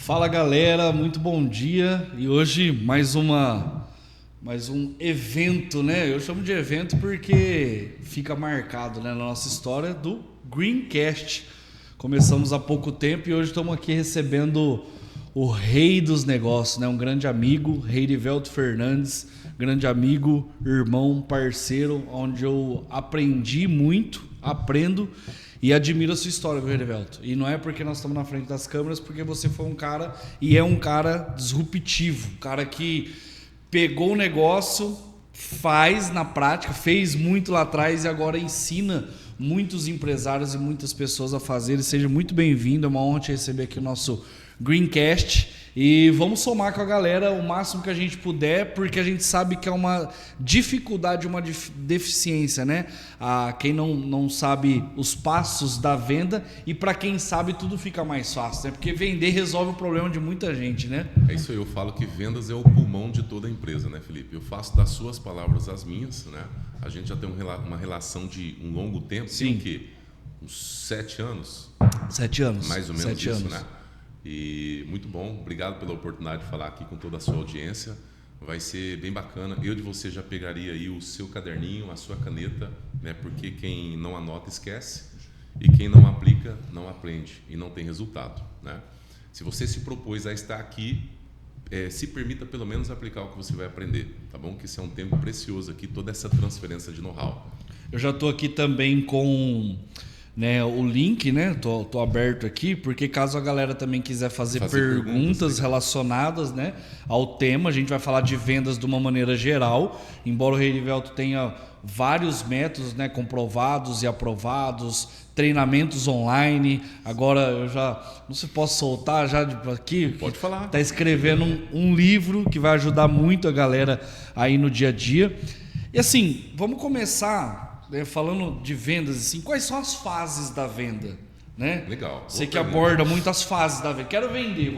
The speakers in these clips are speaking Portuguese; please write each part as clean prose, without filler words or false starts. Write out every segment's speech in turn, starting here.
Fala galera, muito bom dia. E hoje mais um evento, né? Eu chamo de evento porque fica marcado, né, na nossa história do Greencast. Começamos há pouco tempo e hoje estamos aqui recebendo o rei dos negócios, né? Um grande amigo, Reirivelto Fernandes, grande amigo, irmão, parceiro, onde eu aprendi muito, aprendo e admiro a sua história, Reirivelto. E não é porque nós estamos na frente das câmeras, porque você foi um cara e é um cara disruptivo, um cara que pegou o negócio, faz na prática, fez muito lá atrás e agora ensina muitos empresários e muitas pessoas a fazerem. Seja muito bem-vindo, é uma honra te receber aqui no nosso Greencast. E vamos somar com a galera o máximo que a gente puder, porque a gente sabe que é uma dificuldade, uma deficiência, né? Quem não sabe os passos da venda, e para quem sabe tudo fica mais fácil, né? Porque vender resolve o problema de muita gente, né? É isso aí, eu falo que vendas é o pulmão de toda a empresa, né, Felipe? Eu faço das suas palavras as minhas, né? A gente já tem uma relação de um longo tempo. Sim. Tem o quê? Uns 7 anos? 7 anos. Mais ou menos 7 isso, anos. né? E muito bom, obrigado pela oportunidade de falar aqui com toda a sua audiência. Vai ser bem bacana. Eu de você já pegaria aí o seu caderninho, a sua caneta, né? Porque quem não anota esquece e quem não aplica não aprende e não tem resultado, né? Se você se propôs a estar aqui, se permita pelo menos aplicar o que você vai aprender, tá bom? Que isso é um tempo precioso aqui, toda essa transferência de know-how. Eu já estou aqui também com, né, o link, né? Tô aberto aqui, porque caso a galera também quiser fazer perguntas relacionadas, né, ao tema, a gente vai falar de vendas de uma maneira geral, embora o Reirivelto tenha vários métodos, né, comprovados e aprovados, treinamentos online. Agora eu já não sei se posso soltar já aqui. Pode falar. Está escrevendo um livro que vai ajudar muito a galera aí no dia a dia. E assim, vamos começar, né, falando de vendas, assim, quais são as fases da venda, né? Legal. Você que aborda muitas fases da venda. Quero vender,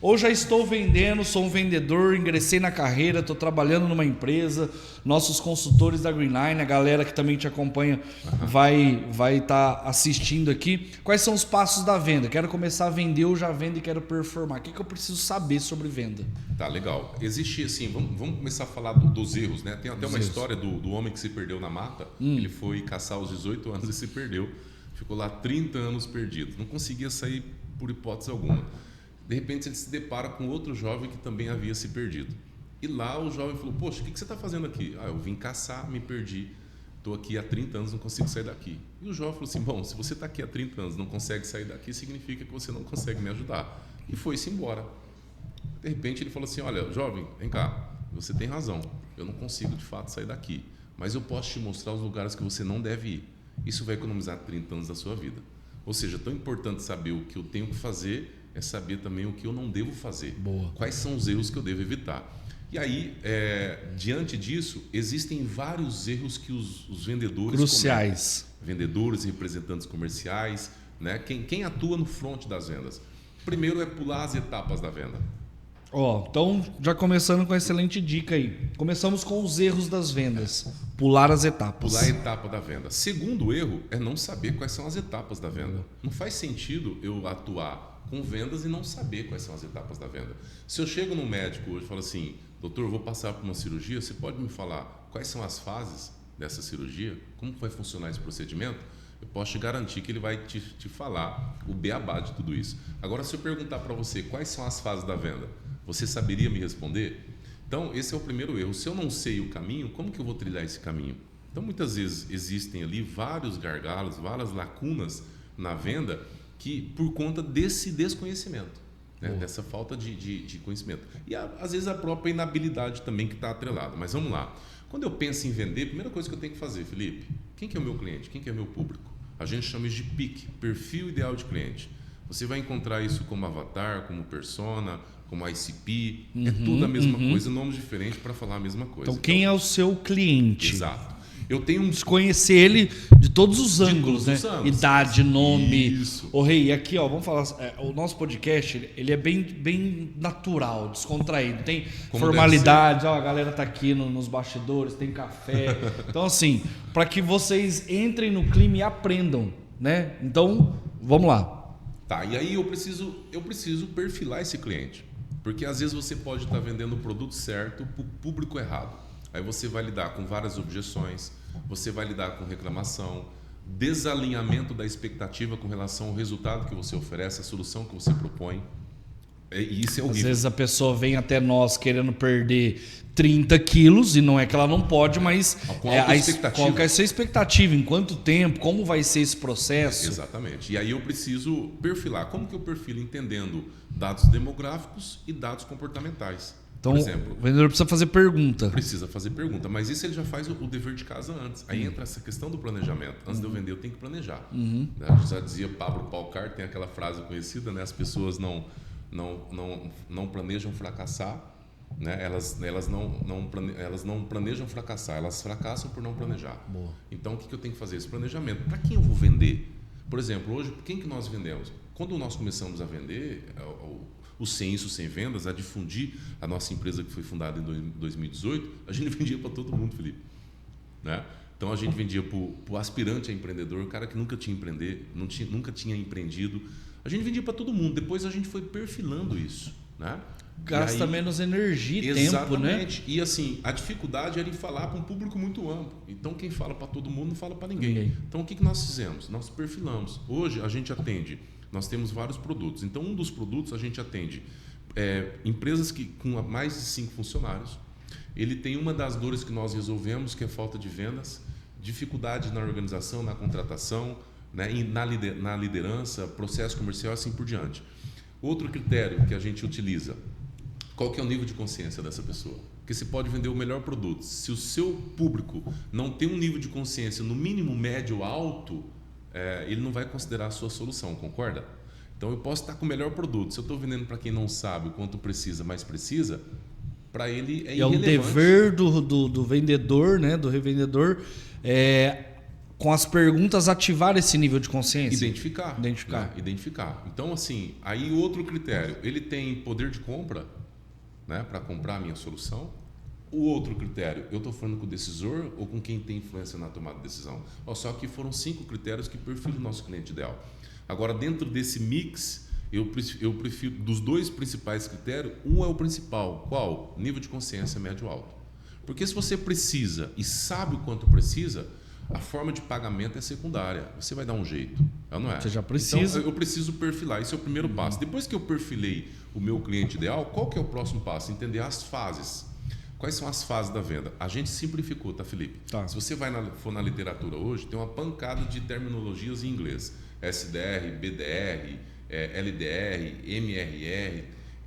ou já estou vendendo, sou um vendedor, ingressei na carreira, estou trabalhando numa empresa, nossos consultores da Greenline, a galera que também te acompanha vai estar assistindo aqui. Quais são os passos da venda? Quero começar a vender, eu já vendo e quero performar. O que eu preciso saber sobre venda? Tá, legal. Existe assim, vamos começar a falar dos erros, né? Tem até uma história do homem que se perdeu na mata. Ele foi caçar aos 18 anos e se perdeu. Ficou lá 30 anos perdido. Não conseguia sair por hipótese alguma. De repente ele se depara com outro jovem que também havia se perdido. E lá o jovem falou: poxa, o que você está fazendo aqui? Eu vim caçar, me perdi. Estou aqui há 30 anos, não consigo sair daqui. E o jovem falou assim: bom, se você está aqui há 30 anos não consegue sair daqui, significa que você não consegue me ajudar. E foi-se embora. De repente ele falou assim: olha, jovem, vem cá, você tem razão. Eu não consigo de fato sair daqui. Mas eu posso te mostrar os lugares que você não deve ir. Isso vai economizar 30 anos da sua vida. Ou seja, tão importante saber o que eu tenho que fazer é saber também o que eu não devo fazer. Boa. Quais são os erros que eu devo evitar. E aí, diante disso, existem vários erros que os vendedores cruciais cometem. Vendedores e representantes comerciais, né? Quem atua no front das vendas. Primeiro é pular as etapas da venda. Então, já começando com uma excelente dica aí. Começamos com os erros das vendas. Pular as etapas. Pular a etapa da venda. Segundo erro é não saber quais são as etapas da venda. Não faz sentido eu atuar com vendas e não saber quais são as etapas da venda. Se eu chego no médico hoje e falo assim: doutor, eu vou passar por uma cirurgia, você pode me falar quais são as fases dessa cirurgia? Como vai funcionar esse procedimento? Eu posso te garantir que ele vai te falar o beabá de tudo isso. Agora, se eu perguntar para você quais são as fases da venda, você saberia me responder? Então, esse é o primeiro erro. Se eu não sei o caminho, como que eu vou trilhar esse caminho? Então, muitas vezes existem ali vários gargalos, várias lacunas na venda, que por conta desse desconhecimento, né? Dessa falta de conhecimento. E às vezes a própria inabilidade também que está atrelada. Mas vamos lá. Quando eu penso em vender, a primeira coisa que eu tenho que fazer, Felipe, quem que é o meu cliente? Quem que é o meu público? A gente chama isso de PIC, perfil ideal de cliente. Você vai encontrar isso como avatar, como persona, como ICP. É tudo a mesma coisa, nomes diferentes para falar a mesma coisa. Então, quem é o seu cliente? Exato. Eu tenho desconhecer ele de todos os ângulos, né? Idade, nome. Isso. Rei, aqui, vamos falar. O nosso podcast, ele é bem natural, descontraído. Tem como formalidade, a galera tá aqui nos bastidores, tem café. Então, assim, para que vocês entrem no clima e aprendam, né? Então, vamos lá. Tá, e aí eu preciso perfilar esse cliente. Porque às vezes você pode estar vendendo o produto certo para o público errado. Aí você vai lidar com várias objeções, você vai lidar com reclamação, desalinhamento da expectativa com relação ao resultado que você oferece, a solução que você propõe. E isso é horrível. Às vezes a pessoa vem até nós querendo perder 30 quilos e não é que ela não pode, mas qual é a sua expectativa, em quanto tempo, como vai ser esse processo. Exatamente. E aí eu preciso perfilar. Como que eu perfilo? Entendendo dados demográficos e dados comportamentais. Então, por exemplo, o vendedor precisa fazer pergunta. Precisa fazer pergunta, mas isso ele já faz o dever de casa antes. Aí entra essa questão do planejamento. Antes de eu vender, eu tenho que planejar. Já dizia Pablo Paucar, tem aquela frase conhecida, né? As pessoas não planejam fracassar, né? Elas não planejam fracassar, elas fracassam por não planejar. Boa. Então, o que eu tenho que fazer? Esse planejamento. Para quem eu vou vender? Por exemplo, hoje, quem que nós vendemos? Quando nós começamos a vender, o Sem Isso, Sem Vendas, a difundir a nossa empresa que foi fundada em 2018, a gente vendia para todo mundo, Felipe. Né? Então, a gente vendia para o aspirante a empreendedor, o cara que nunca tinha nunca tinha empreendido. A gente vendia para todo mundo. Depois a gente foi perfilando isso. Né? Gasta menos energia e tempo, né? Exatamente. E assim, a dificuldade era em falar para um público muito amplo. Então, quem fala para todo mundo não fala para ninguém. Então, o que nós fizemos? Nós perfilamos. Hoje, a gente atende... Nós temos vários produtos. Então, um dos produtos a gente atende empresas com mais de 5 funcionários. Ele tem uma das dores que nós resolvemos, que é falta de vendas, dificuldade na organização, na contratação, né, e na liderança, processo comercial, assim por diante. Outro critério que a gente utiliza, qual que é o nível de consciência dessa pessoa? Porque você pode vender o melhor produto. Se o seu público não tem um nível de consciência, no mínimo médio ou alto, ele não vai considerar a sua solução, concorda? Então eu posso estar com o melhor produto. Se eu estou vendendo para quem não sabe o quanto precisa, mas precisa, para ele é irrelevante. É o dever do vendedor, né, do revendedor, com as perguntas ativar esse nível de consciência. Identificar. Né? Identificar. Então, assim, aí outro critério, ele tem poder de compra, né, para comprar a minha solução. O outro critério, eu estou falando com o decisor ou com quem tem influência na tomada de decisão? Só que foram 5 critérios que perfilam o nosso cliente ideal. Agora, dentro desse mix, eu prefiro, dos 2 principais critérios, um é o principal. Qual? Nível de consciência médio ou alto. Porque se você precisa e sabe o quanto precisa, a forma de pagamento é secundária. Você vai dar um jeito, não é? Você já precisa. Então, eu preciso perfilar. Esse é o primeiro passo. Depois que eu perfilei o meu cliente ideal, qual que é o próximo passo? Entender as fases. Quais são as fases da venda? A gente simplificou, tá, Felipe? Tá. Se você for na literatura hoje, tem uma pancada de terminologias em inglês. SDR, BDR, LDR, MRR,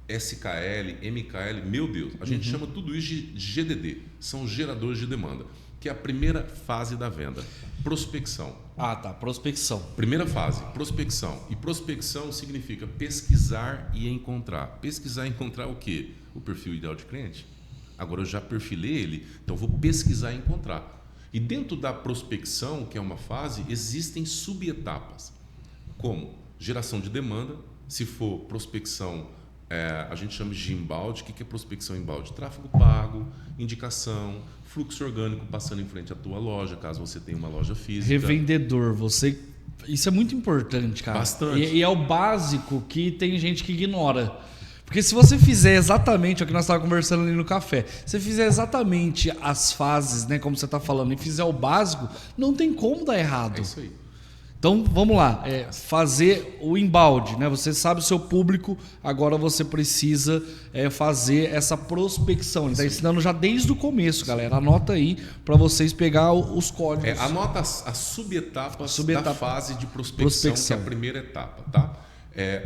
SKL, MKL. Meu Deus, a gente chama tudo isso de GDD. São geradores de demanda, que é a primeira fase da venda. Prospecção. Ah, tá. Prospecção. Primeira fase, prospecção. E prospecção significa pesquisar e encontrar. Pesquisar e encontrar o quê? O perfil ideal de cliente. Agora eu já perfilei ele, então eu vou pesquisar e encontrar. E dentro da prospecção, que é uma fase, existem subetapas. Como? Geração de demanda. Se for prospecção, a gente chama de inbound. O que é prospecção inbound? Tráfego pago, indicação, fluxo orgânico passando em frente à tua loja, caso você tenha uma loja física. Revendedor, isso é muito importante, cara. Bastante. E é o básico que tem gente que ignora. Porque se você fizer exatamente o que nós estávamos conversando ali no café, se você fizer exatamente as fases, né, como você está falando, e fizer o básico, não tem como dar errado. É isso aí. Então, vamos lá. Fazer o embalde, né? Você sabe o seu público, agora você precisa fazer essa prospecção. Ele está ensinando já desde o começo, galera. Anota aí para vocês pegar os códigos. Anota as subetapas da fase de prospecção, que é a primeira etapa, tá?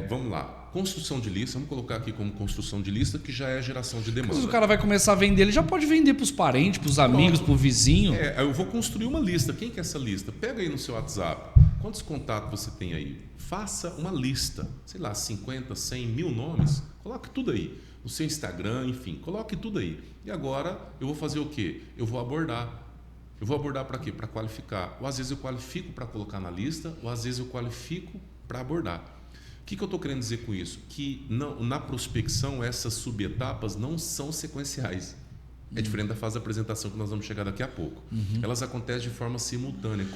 Vamos lá. Construção de lista, vamos colocar aqui como construção de lista, que já é geração de demanda. Mas o cara vai começar a vender, ele já pode vender para os parentes, para os amigos, para o vizinho. Eu vou construir uma lista. Quem que é essa lista? Pega aí no seu WhatsApp. Quantos contatos você tem aí? Faça uma lista. Sei lá, 50, 100, 1000 nomes. Coloque tudo aí. No seu Instagram, enfim. Coloque tudo aí. E agora eu vou fazer o quê? Eu vou abordar. Eu vou abordar para quê? Para qualificar. Ou às vezes eu qualifico para colocar na lista, ou às vezes eu qualifico para abordar. O que eu estou querendo dizer com isso? Que na prospecção essas subetapas não são sequenciais. É diferente da fase da apresentação que nós vamos chegar daqui a pouco. Elas acontecem de forma simultânea,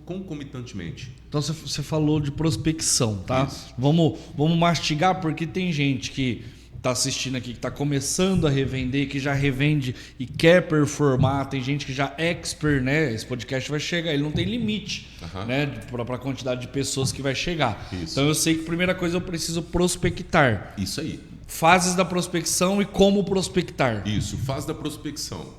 concomitantemente. Então você falou de prospecção, tá? Isso. Vamos mastigar, porque tem gente que está assistindo aqui, que está começando a revender, que já revende e quer performar. Tem gente que já é expert, né? Esse podcast vai chegar, ele não tem limite, né? Para a quantidade de pessoas que vai chegar. Isso. Então eu sei que a primeira coisa eu preciso prospectar. Isso aí. Fases da prospecção e como prospectar. Isso, fase da prospecção.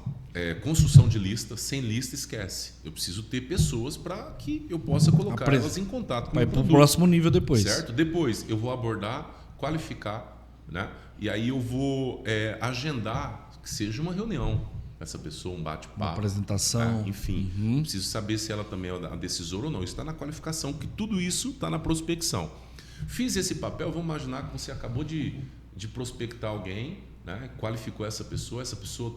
Construção de lista, sem lista esquece. Eu preciso ter pessoas para que eu possa colocar elas em contato com o Vai para o produto. próximo nível depois. Certo? Depois eu vou abordar, qualificar, né? E aí eu vou agendar que seja uma reunião com essa pessoa, um bate-papo. Uma apresentação. Enfim, preciso saber se ela também é a decisora ou não. Isso está na qualificação, que tudo isso está na prospecção. Fiz esse papel, vamos imaginar que você acabou de prospectar alguém, né? Qualificou essa pessoa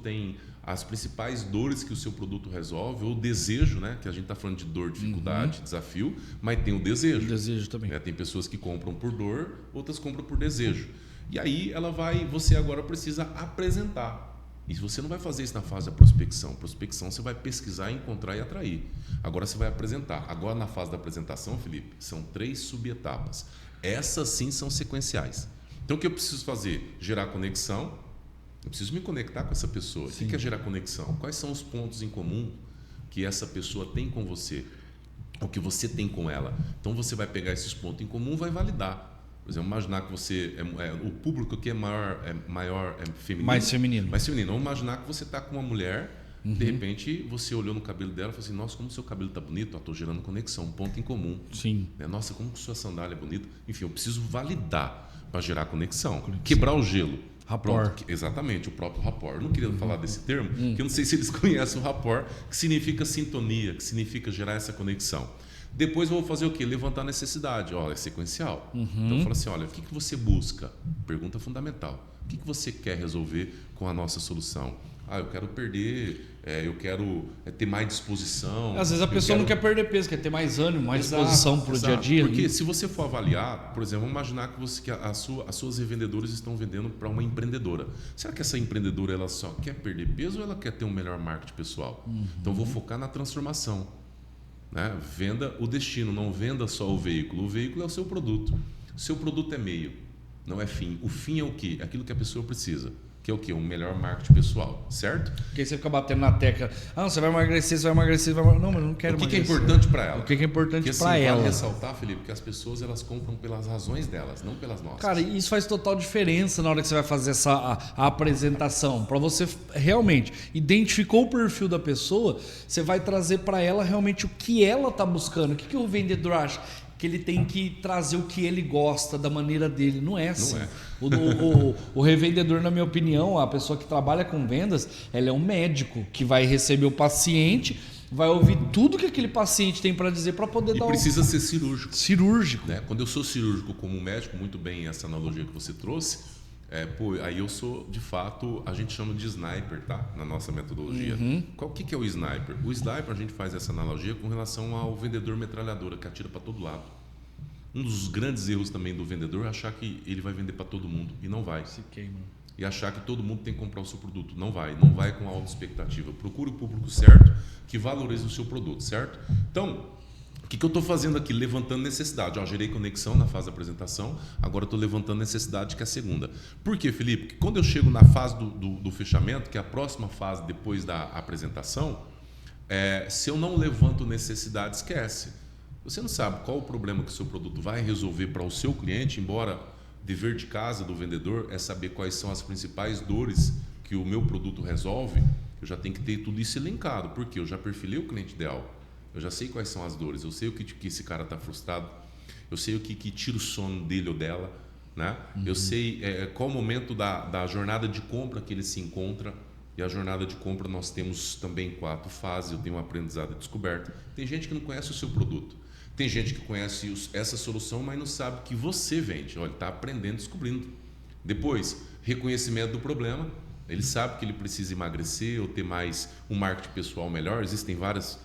tem as principais dores que o seu produto resolve, ou desejo, né? Que a gente está falando de dor, dificuldade, desafio, mas tem o desejo. O desejo também. Tem pessoas que compram por dor, outras compram por desejo. E aí você agora precisa apresentar. E você não vai fazer isso na fase da prospecção. Prospecção você vai pesquisar, encontrar e atrair. Agora você vai apresentar. Agora na fase da apresentação, Felipe, são 3 subetapas. Essas sim são sequenciais. Então o que eu preciso fazer? Gerar conexão. Eu preciso me conectar com essa pessoa. Sim. O que é gerar conexão? Quais são os pontos em comum que essa pessoa tem com você? O que você tem com ela? Então você vai pegar esses pontos em comum e vai validar. Por exemplo, imaginar que você o público que é maior feminino. Mais feminino. Mais feminino. Vamos imaginar que você está com uma mulher, de repente você olhou no cabelo dela e falou assim: nossa, como o seu cabelo está bonito, estou gerando conexão, um ponto em comum. Sim. Nossa, como sua sandália é bonita. Enfim, eu preciso validar para gerar conexão. Quebrar o gelo. Rapport. Exatamente, o próprio rapport. Eu não queria falar desse termo, porque eu não sei se eles conhecem o rapport, que significa sintonia, que significa gerar essa conexão. Depois eu vou fazer o quê? Levantar a necessidade. Olha, é sequencial. Então eu falo assim, olha, o que você busca? Pergunta fundamental. O que você quer resolver com a nossa solução? Eu quero perder, eu quero ter mais disposição. Às vezes a pessoa não quer perder peso, quer ter mais ânimo, mais disposição para o dia a dia. Porque se você for avaliar, por exemplo, vamos imaginar que as suas revendedoras estão vendendo para uma empreendedora. Será que essa empreendedora ela só quer perder peso ou ela quer ter um melhor marketing pessoal? Então eu vou focar na transformação. Né? Venda o destino, não venda só o veículo. O veículo é o seu produto. O seu produto é meio, não é fim. O fim é o quê? É aquilo que a pessoa precisa. Que é o quê? Um melhor marketing pessoal, certo? Porque você fica batendo na tecla. Você vai emagrecer, você vai emagrecer, vai emagrecer. Não, mas eu não quero emagrecer. O que é importante para ela? O que é importante para ela? Vale ressaltar, Felipe, que as pessoas elas compram pelas razões delas, não pelas nossas. Cara, isso faz total diferença na hora que você vai fazer a apresentação. Para você realmente identificou o perfil da pessoa, você vai trazer para ela realmente o que ela está buscando. O que o vendedor acha? Que ele tem que trazer o que ele gosta da maneira dele. Não é assim. Não é. O revendedor, na minha opinião, a pessoa que trabalha com vendas, ela é um médico que vai receber o paciente, vai ouvir tudo que aquele paciente tem para dizer para poder dar precisa ser cirúrgico. Cirúrgico. Né? Quando eu sou cirúrgico como médico, muito bem essa analogia que você trouxe, aí eu sou, de fato, a gente chama de sniper, tá? Na nossa metodologia. O que é o sniper? O sniper, a gente faz essa analogia com relação ao vendedor metralhadora, que atira para todo lado. Um dos grandes erros também do vendedor é achar que ele vai vender para todo mundo, e não vai. Se queima. E achar que todo mundo tem que comprar o seu produto. Não vai com alta expectativa. Procure o público certo, que valorize o seu produto, certo? Então, o que eu estou fazendo aqui? Levantando necessidade. Gerei conexão na fase da apresentação, agora estou levantando necessidade, que é a segunda. Por quê, Felipe? Porque quando eu chego na fase do fechamento, que é a próxima fase depois da apresentação, se eu não levanto necessidade, esquece. Você não sabe qual o problema que o seu produto vai resolver para o seu cliente, embora dever de casa do vendedor é saber quais são as principais dores que o meu produto resolve. Eu já tenho que ter tudo isso elencado, porque eu já perfilei o cliente ideal. Eu já sei quais são as dores, eu sei o que esse cara está frustrado, eu sei o que tira o sono dele ou dela, né? Eu sei qual o momento da jornada de compra que ele se encontra. E a jornada de compra nós temos também 4 fases. Eu tenho um aprendizado e descoberta. Tem gente que não conhece o seu produto. Tem gente que conhece essa solução, mas não sabe que você vende. Olha, está aprendendo, descobrindo. Depois, reconhecimento do problema. Ele sabe que ele precisa emagrecer ou ter mais um marketing pessoal melhor. Existem várias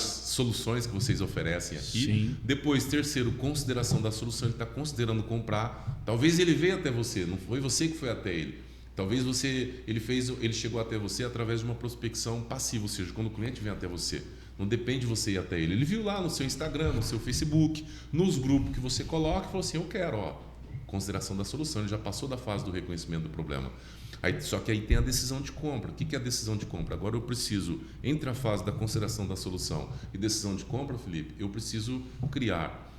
soluções que vocês oferecem aqui. Sim. Depois, terceiro, consideração da solução. Ele está considerando comprar. Talvez ele veio até você, não foi você que foi até ele. Talvez ele chegou até você através de uma prospecção passiva, ou seja, quando o cliente vem até você. Não depende de você ir até ele. Ele viu lá no seu Instagram, no seu Facebook, nos grupos que você coloca e falou assim, eu quero, consideração da solução. Ele já passou da fase do reconhecimento do problema. Só que aí tem a decisão de compra. O que é a decisão de compra? Agora eu preciso, entre a fase da consideração da solução e decisão de compra, Felipe, eu preciso criar,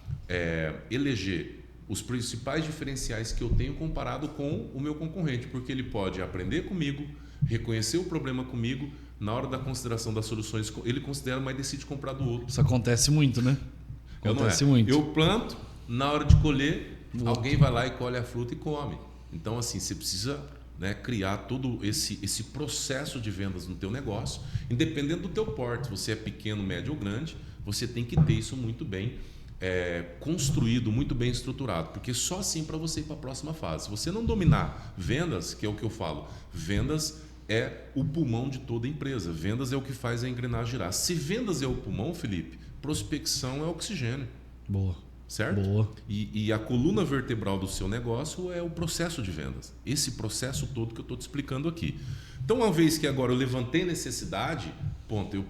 eleger os principais diferenciais que eu tenho comparado com o meu concorrente, porque ele pode aprender comigo, reconhecer o problema comigo, na hora da consideração das soluções, ele considera, mas decide comprar do outro. Isso acontece muito, né? Acontece muito. Eu planto, na hora de colher, alguém vai lá e colhe a fruta e come. Então, assim, você precisa, né, criar todo esse processo de vendas no teu negócio, independente do teu porte. Se você é pequeno, médio ou grande, você tem que ter isso muito bem construído, muito bem estruturado, porque só assim para você ir para a próxima fase. Se você não dominar vendas, que é o que eu falo, vendas é o pulmão de toda empresa, vendas é o que faz a engrenagem girar. Se vendas é o pulmão, Felipe, prospecção é oxigênio. Boa. Certo? Boa. E a coluna vertebral do seu negócio é o processo de vendas. Esse processo todo que eu estou te explicando aqui. Então, uma vez que agora eu levantei necessidade, ponto, eu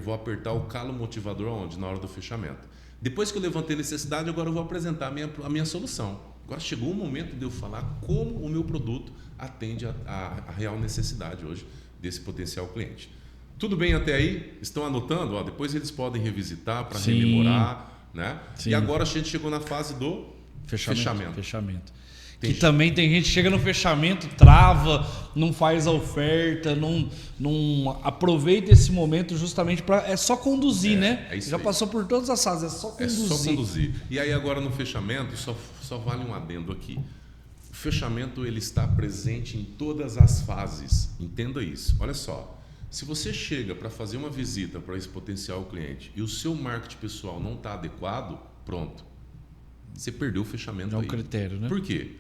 vou apertar o calo motivador aonde? Na hora do fechamento. Depois que eu levantei necessidade, agora eu vou apresentar a minha solução. Agora chegou o momento de eu falar como o meu produto atende a real necessidade hoje desse potencial cliente. Tudo bem até aí? Estão anotando? Depois eles podem revisitar para rememorar. Né? E agora a gente chegou na fase do fechamento. Que também tem gente que chega no fechamento, trava, não faz a oferta, não aproveita esse momento justamente para... É só conduzir, né? Já aí. Passou por todas as fases, é só conduzir. É só conduzir. E aí agora no fechamento, só vale um adendo aqui. O fechamento ele está presente em todas as fases. Entenda isso. Olha só. Se você chega para fazer uma visita para esse potencial cliente e o seu marketing pessoal não está adequado, pronto. Você perdeu o fechamento aí. É um critério, né? Por quê?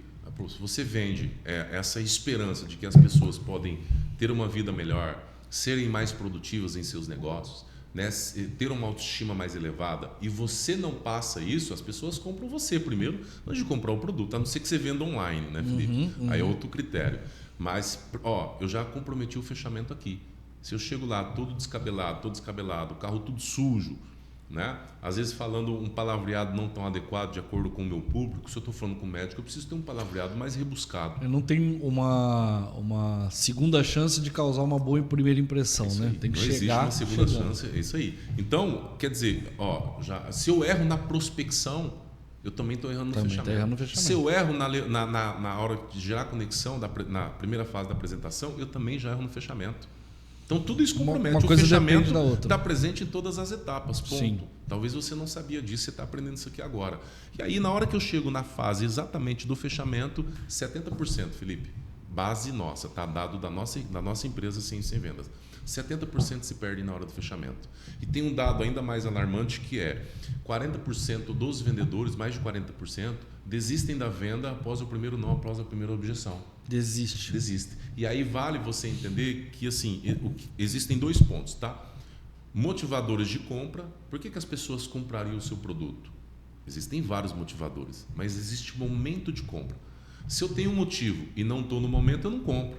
Se você vende essa esperança de que as pessoas podem ter uma vida melhor, serem mais produtivas em seus negócios, né, ter uma autoestima mais elevada, e você não passa isso, as pessoas compram você primeiro antes de comprar o produto, a não ser que você venda online, né, Felipe? Aí é outro critério. Mas, eu já comprometi o fechamento aqui. Se eu chego lá todo descabelado, o carro tudo sujo, né? Às vezes falando um palavreado não tão adequado de acordo com o meu público, se eu estou falando com o médico, eu preciso ter um palavreado mais rebuscado. Eu não tenho uma segunda chance de causar uma boa primeira impressão, né? Tem que não chegar. Existe uma segunda chance, é isso aí. Então, quer dizer, se eu erro na prospecção, eu também estou errando no fechamento. Se eu erro na hora de gerar conexão, na primeira fase da apresentação, eu também já erro no fechamento. Então, tudo isso compromete. Uma coisa o fechamento da outra. Está presente em todas as etapas. Ponto. Sim. Talvez você não sabia disso, você está aprendendo isso aqui agora. E aí, na hora que eu chego na fase exatamente do fechamento, 70%, Felipe, base nossa, está dado da nossa empresa sem vendas. 70% se perde na hora do fechamento. E tem um dado ainda mais alarmante que é 40% dos vendedores, mais de 40%, desistem da venda após o primeiro não, após a primeira objeção. Desiste. E aí vale você entender que assim, existem dois pontos, tá? Motivadores de compra. Por que as pessoas comprariam o seu produto? Existem vários motivadores, mas existe momento de compra. Se eu tenho um motivo e não estou no momento, eu não compro.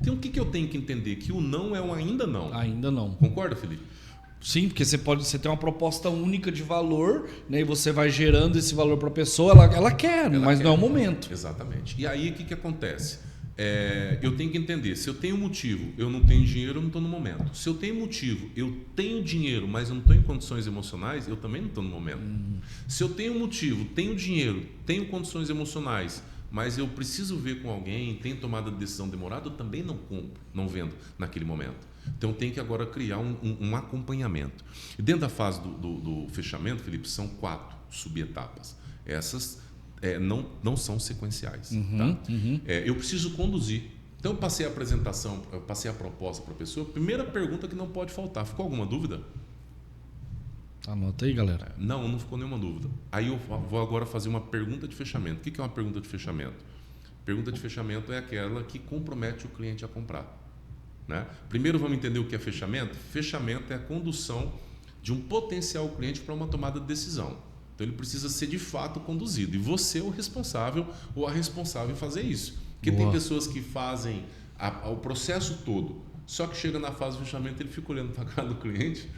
Então o que eu tenho que entender? Que o não é um ainda não. Ainda não. Concorda, Felipe? Sim, porque você tem uma proposta única de valor, né, e você vai gerando esse valor para a pessoa, ela quer, mas não é o momento. Exatamente. E aí o que acontece? Eu tenho que entender, se eu tenho motivo, eu não tenho dinheiro, eu não estou no momento. Se eu tenho motivo, eu tenho dinheiro, mas eu não estou em condições emocionais, eu também não estou no momento. Se eu tenho motivo, tenho dinheiro, tenho condições emocionais, mas eu preciso ver com alguém, tenho tomado a decisão demorada, eu também não compro, não vendo naquele momento. Então tem que agora criar um acompanhamento. E dentro da fase do fechamento, Felipe, são 4 subetapas. Essas não são sequenciais. Eu preciso conduzir. Então eu passei a apresentação, eu passei a proposta para a pessoa. Primeira pergunta que não pode faltar. Ficou alguma dúvida? Anota aí, galera. Não ficou nenhuma dúvida. Aí eu vou agora fazer uma pergunta de fechamento. O que é uma pergunta de fechamento? Pergunta de fechamento é aquela que compromete o cliente a comprar. Né? Primeiro vamos entender o que é fechamento. Fechamento é a condução de um potencial cliente para uma tomada de decisão. Então ele precisa ser de fato conduzido. E você é o responsável ou a responsável em fazer isso. Porque tem pessoas que fazem o processo todo, só que chega na fase do fechamento, ele fica olhando para a cara do cliente,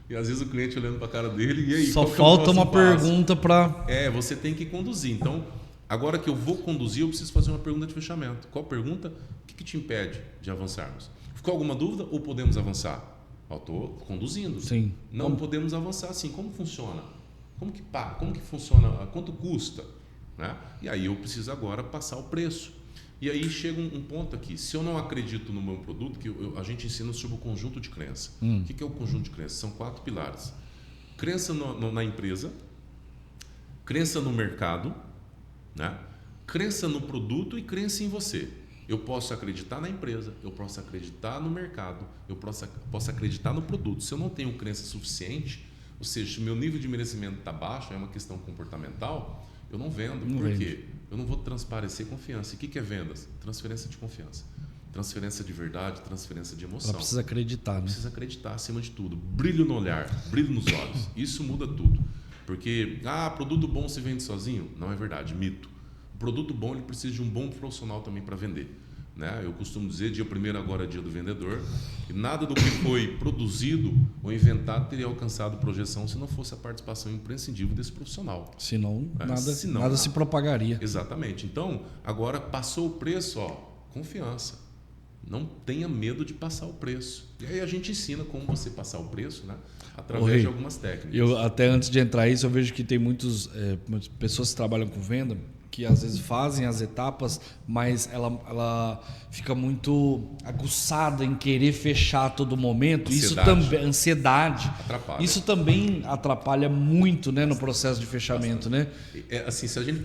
e às vezes o cliente olhando para a cara dele, e aí? Só falta uma pergunta para... Você tem que conduzir. Então, agora que eu vou conduzir, eu preciso fazer uma pergunta de fechamento. Qual pergunta? O que te impede de avançarmos? Ficou alguma dúvida ou podemos avançar? Estou conduzindo. Sim. Não podemos avançar assim. Como funciona? Como que funciona? Quanto custa? Né? E aí eu preciso agora passar o preço. E aí chega um ponto aqui. Se eu não acredito no meu produto, que a gente ensina sobre o conjunto de crença. O que é o conjunto de crença? São 4 pilares. Crença na empresa, crença no mercado, né? Crença no produto e crença em você. Eu posso acreditar na empresa, eu posso acreditar no mercado, eu posso acreditar no produto. Se eu não tenho crença suficiente, ou seja, se o meu nível de merecimento está baixo, é uma questão comportamental, eu não vendo. Por quê? Eu não vou transparecer confiança. E o que é vendas? Transferência de confiança. Transferência de verdade, transferência de emoção. Ela precisa acreditar, né? Precisa acreditar acima de tudo. Brilho no olhar, brilho nos olhos. Isso muda tudo. Porque, produto bom se vende sozinho? Não é verdade, mito. O produto bom ele precisa de um bom profissional também para vender. Né? Eu costumo dizer, dia 1º agora é dia do vendedor, que nada do que foi produzido ou inventado teria alcançado projeção se não fosse a participação imprescindível desse profissional. Senão, nada se propagaria. Exatamente. Então, agora passou o preço, confiança. Não tenha medo de passar o preço. E aí a gente ensina como você passar o preço, né? Através de algumas técnicas. Eu, até antes de entrar nisso, eu vejo que tem muitas pessoas que trabalham com venda que às vezes fazem as etapas, mas ela fica muito aguçada em querer fechar a todo momento. Isso também, ansiedade. Atrapalha. Isso também atrapalha muito, né, no processo de fechamento, né? Assim, se a gente